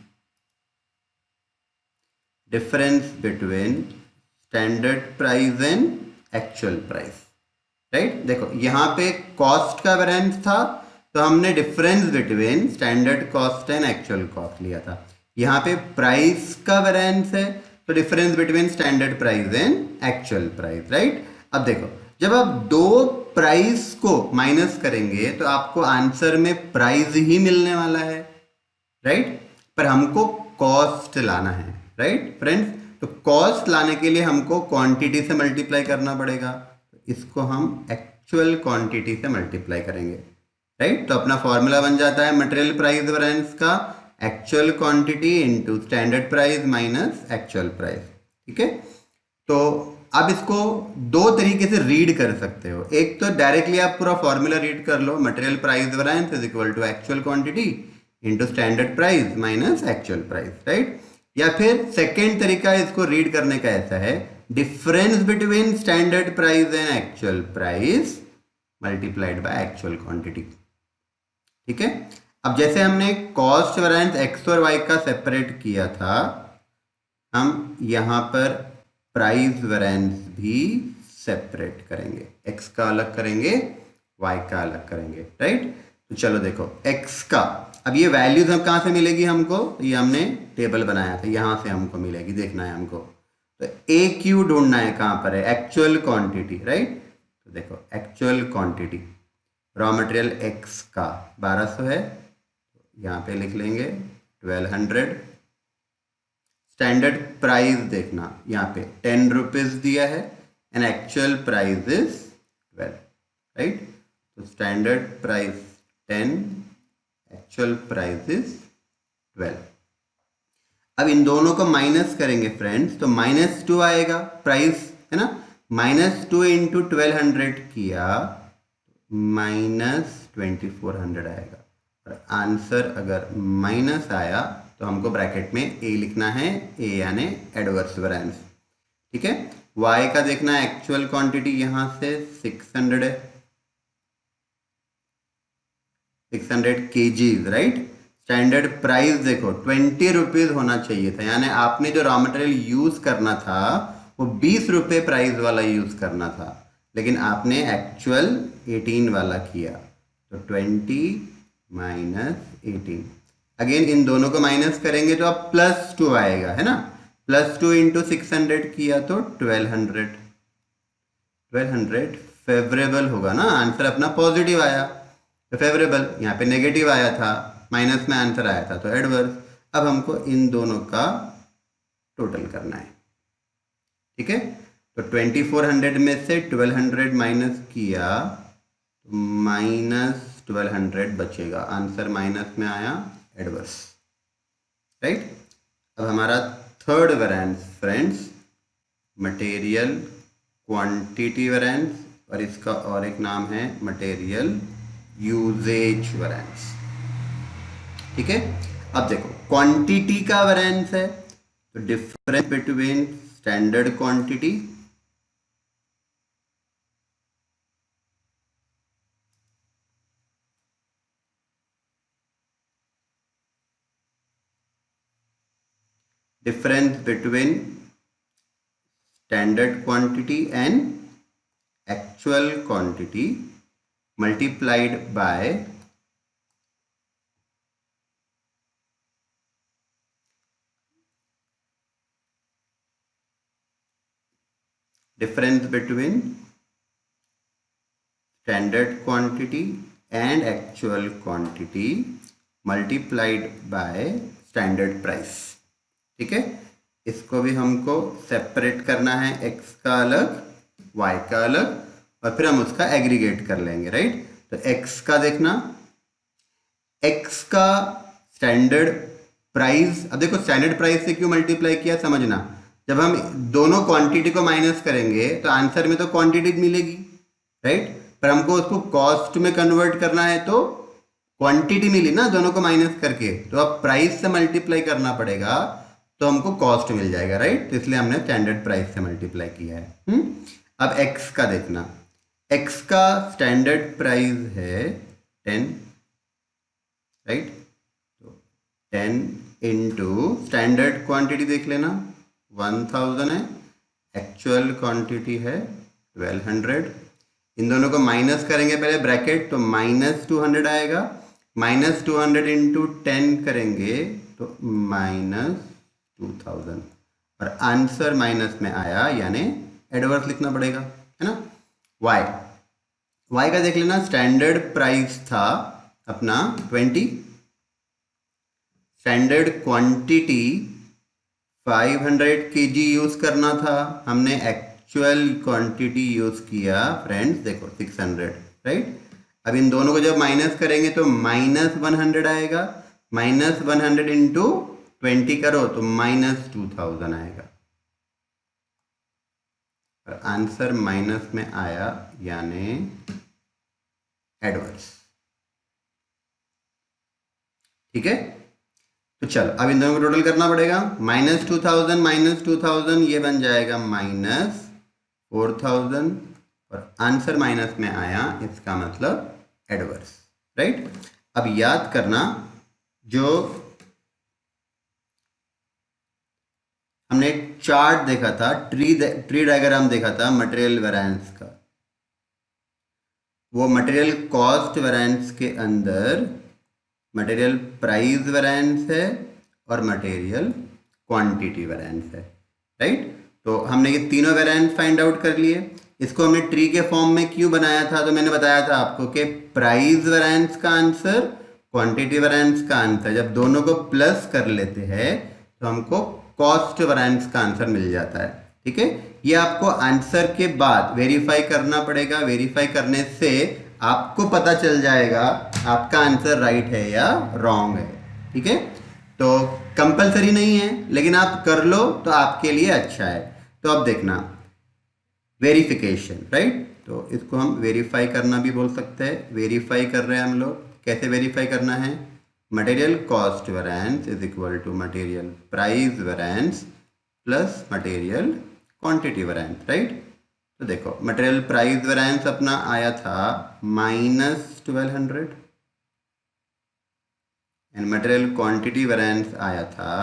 standard price and actual price, right. देखो यहाँ पे कॉस्ट का वेरिएंस था तो हमने difference between standard cost and actual cost लिया था। यहाँ पे प्राइस का वेरिएंस है तो difference between standard price and actual price, right. अब देखो जब आप दो प्राइस को माइनस करेंगे तो आपको आंसर में प्राइस ही मिलने वाला है, राइट। पर हमको कॉस्ट लाना है, राइट फ्रेंड्स। तो कॉस्ट लाने के लिए हमको क्वांटिटी से मल्टीप्लाई करना पड़ेगा, तो इसको हम एक्चुअल क्वांटिटी से मल्टीप्लाई करेंगे, राइट। तो अपना फॉर्मूला बन जाता है मटेरियल प्राइस वेरिएंस का actual quantity into standard price minus actual price, ठीक है। तो आप इसको दो तरीके से रीड कर सकते हो, एक तो डायरेक्टली आप पूरा फॉर्मूला रीड कर लो, material price variance is equal to actual quantity into standard price minus actual price, right. या फिर सेकेंड तरीका इसको रीड करने का ऐसा है, difference between standard price and actual price multiplied by actual quantity, ठीक है। अब जैसे हमने कॉस्ट वेरिएंस एक्स और वाई का सेपरेट किया था, हम यहाँ पर प्राइस वेरिएंस भी सेपरेट करेंगे, एक्स का अलग करेंगे, वाई का अलग करेंगे, राइट। तो चलो देखो एक्स का, अब ये वैल्यूज हम कहाँ से मिलेगी हमको, ये हमने टेबल बनाया था, यहाँ से हमको मिलेगी, देखना है हमको। तो ए क्यू ढूंढना है, कहाँ पर है, एक्चुअल क्वांटिटी, राइट। तो देखो actual quantity raw material x का 1200 है, यहाँ पे लिख लेंगे 1200। स्टैंडर्ड प्राइस देखना, यहाँ पे 10 रुपीज दिया है and actual price is 12, right. तो standard price 10, actual price is 12। अब इन दोनों को माइनस करेंगे फ्रेंड्स, तो -2 आएगा, प्राइस है ना, -2 इंटू 1200 किया -2400 आएगा। और आंसर अगर माइनस आया तो हमको ब्रैकेट में ए लिखना है, ए यानी एडवर्स वेरिएंस, ठीक है। वाई का देखना है, एक्चुअल क्वांटिटी यहाँ से 600 है, 600 kgs, राइट। स्टैंडर्ड प्राइस देखो 20 रुपीज होना चाहिए था, यानी आपने जो रॉ मटेरियल यूज करना था वो 20 रुपये प्राइस वाला यूज करना था, लेकिन आपने एक्चुअल 18 वाला किया, तो 20 माइनस 18। अगेन इन दोनों को माइनस करेंगे तो अब +2 आएगा, है ना। +2 इंटू 600 किया तो 1200। 1200 फेवरेबल होगा ना, आंसर अपना पॉजिटिव आया तो फेवरेबल, यहाँ पे नेगेटिव आया था, माइनस में आंसर आया था तो एडवर्स। अब हमको इन दोनों का टोटल करना है, ठीक है। तो 2400 में से 1200 माइनस किया तो -1200 बचेगा, आंसर माइनस में आया, एडवर्स, राइट। अब हमारा third variance friends, material quantity variance, और इसका और एक नाम है मटेरियल यूजेज वेरिएंस, ठीक है। अब देखो क्वांटिटी का वेरिएंस है तो difference between standard quantity standard quantity and actual quantity multiplied bye difference between standard quantity and actual quantity multiplied by standard price, ठीक है। इसको भी हमको सेपरेट करना है, x का अलग y का अलग, और फिर हम उसका एग्रीगेट कर लेंगे, राइट। तो x का देखना, x का स्टैंडर्ड प्राइस, अब देखो स्टैंडर्ड प्राइस से क्यों मल्टीप्लाई किया समझना, जब हम दोनों क्वांटिटी को माइनस करेंगे तो आंसर में तो क्वांटिटी मिलेगी, राइट, पर हमको उसको कॉस्ट में कन्वर्ट करना है तो क्वांटिटी मिली ना दोनों को माइनस करके, तो अब प्राइस से मल्टीप्लाई करना पड़ेगा तो हमको कॉस्ट मिल जाएगा, राइट। तो इसलिए हमने स्टैंडर्ड प्राइस से मल्टीप्लाई किया है। अब x का देखना, x का स्टैंडर्ड प्राइस है 10, राइट। तो 10 इंटू स्टैंडर्ड क्वांटिटी देख लेना 1000 है, एक्चुअल क्वांटिटी है 1200, इन दोनों को माइनस करेंगे पहले ब्रैकेट तो -200 आएगा, -200 इंटू 10 करेंगे तो -2000, और आंसर माइनस में आया यानी एडवर्स लिखना पड़ेगा, है ना। y का देख लेना, स्टैंडर्ड प्राइस था अपना 20, स्टैंडर्ड क्वांटिटी 500 kg यूज करना था, हमने एक्चुअल क्वांटिटी यूज किया फ्रेंड्स देखो 600, राइट। अब इन दोनों को जब माइनस करेंगे तो -100 आएगा, -100 इंटू 20 करो तो -2000 आएगा, और आंसर माइनस में आया यानी एडवर्स, ठीक है। तो चलो अब इन दोनों को टोटल करना पड़ेगा, -2000 ये बन जाएगा -4000, और आंसर माइनस में आया, इसका मतलब एडवर्स, राइट। अब याद करना जो हमने चार्ट देखा था, ट्री डायग्राम देखा था मटेरियल वेरिएंस का, वो मटेरियल कॉस्ट वेरिएंस के अंदर मटेरियल प्राइस वेरिएंस है और मटेरियल क्वांटिटी वेरिएंस है, राइट। तो हमने ये तीनों वेरिएंस फाइंड आउट कर लिए, इसको हमने ट्री के फॉर्म में क्यों बनाया था, तो मैंने बताया था आपको कि प्राइस वेरिएंस का आंसर क्वांटिटी वेरिएंस का आंसर जब दोनों को प्लस कर लेते हैं तो हमको कॉस्ट वेरिएंस का आंसर मिल जाता है, ठीक है। ये आपको आंसर के बाद वेरीफाई करना पड़ेगा, वेरीफाई करने से आपको पता चल जाएगा आपका आंसर राइट है या रॉन्ग है, ठीक है। तो कंपलसरी नहीं है लेकिन आप कर लो तो आपके लिए अच्छा है। तो अब देखना वेरिफिकेशन, राइट, तो इसको हम वेरीफाई करना भी बोल सकते हैं, वेरीफाई कर रहे हैं हम लोग, कैसे वेरीफाई करना है, material cost variance is equal to material price variance plus material quantity variance, right. तो देखो मटेरियल प्राइस वेरिएंस अपना आया था -1200 एंड मटेरियल क्वांटिटी वेरिएंस आया था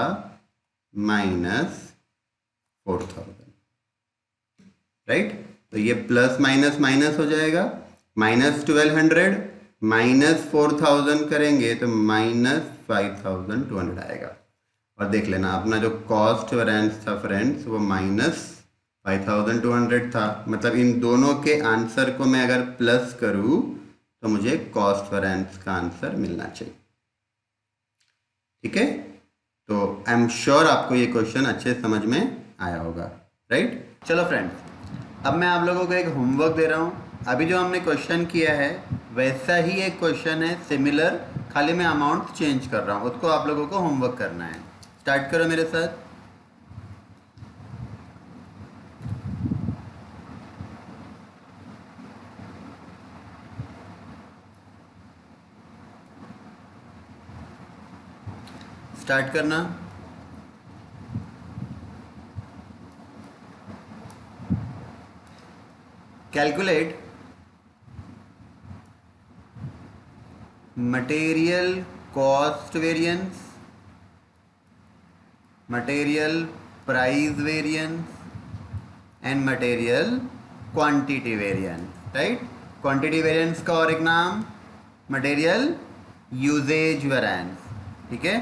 -4000, राइट। तो ये प्लस माइनस माइनस हो जाएगा, -1200 -4000 करेंगे तो -5200 आएगा, और देख लेना अपना जो कॉस्ट वेरिएंस था फ्रेंड्स वो -5200 था। मतलब इन दोनों के आंसर को मैं अगर प्लस करूँ तो मुझे कॉस्ट वेरिएंस का आंसर मिलना चाहिए। ठीक है, तो आई एम श्योर आपको ये क्वेश्चन अच्छे समझ में आया होगा, राइट। चलो फ्रेंड्स, अब मैं आप लोगों को एक होमवर्क दे रहा हूँ। अभी जो हमने क्वेश्चन किया है वैसा ही एक क्वेश्चन है, सिमिलर, खाली मैं अमाउंट चेंज कर रहा हूँ, उसको आप लोगों को होमवर्क करना है। स्टार्ट करो मेरे साथ। स्टार्ट करना। Calculate material cost variance, material price variance and material quantity variance, right. Quantity variance का और एक नाम मटेरियल यूजेज वेरिएंस। ठीक है,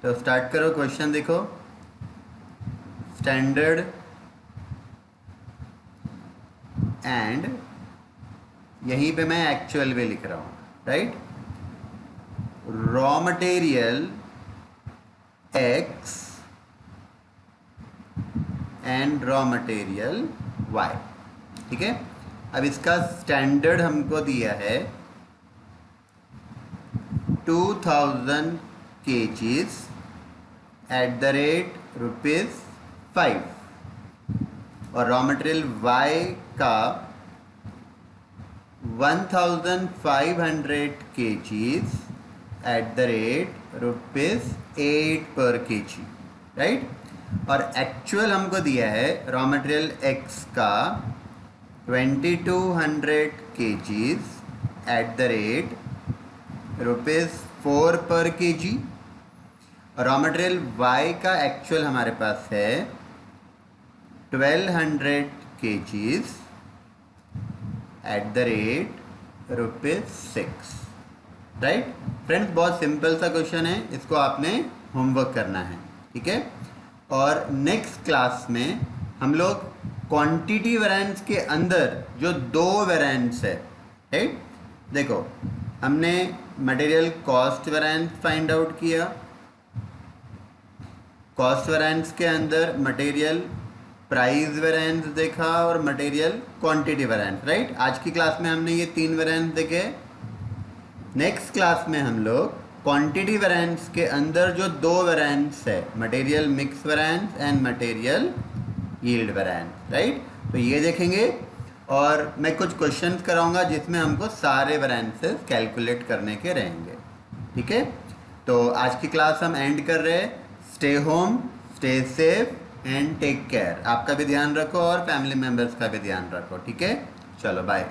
तो स्टार्ट करो। क्वेश्चन देखो, स्टैंडर्ड एंड यहीं पे मैं एक्चुअल भी लिख रहा हूँ, right. Raw material X and raw material Y. ठीक है, अब इसका स्टैंडर्ड हमको दिया है 2000 kgs एट द रेट ₹5 और रॉ मटेरियल वाई का 1500 kgs एट द रेट ₹8 पर kg, राइट। और एक्चुअल हमको दिया है रॉ मटेरियल एक्स का 2200 kgs एट द रेट ₹4 पर kg। रॉ मटेरियल वाई का एक्चुअल हमारे पास है 1200 kgs at the rate ₹6, right. Friends, बहुत सिंपल सा क्वेश्चन है, इसको आपने होमवर्क करना है। ठीक है, और नेक्स्ट क्लास में हम लोग क्वांटिटी वेरिएंस के अंदर जो दो वेरिएंस है, राइट। देखो, हमने material cost variance find out किया, कॉस्ट वेरिएंस के अंदर मटेरियल प्राइस वेरिएंस देखा और मटेरियल क्वांटिटी वेरिएंस, राइट। आज की क्लास में हमने ये 3 वेरिएंस देखे। नेक्स्ट क्लास में हम लोग क्वांटिटी वेरिएंस के अंदर जो दो वेरिएंस है, material mix variance and material yield variance, right, तो ये देखेंगे। और मैं कुछ क्वेश्चंस कराऊंगा जिसमें हमको सारे वेरिएंसेस कैलकुलेट करने के रहेंगे। ठीक है, तो आज की क्लास हम एंड कर रहे हैं। Stay home, stay safe and take care. आपका भी ध्यान रखो और फैमिली मेम्बर्स का भी ध्यान रखो। ठीक है, चलो बाय।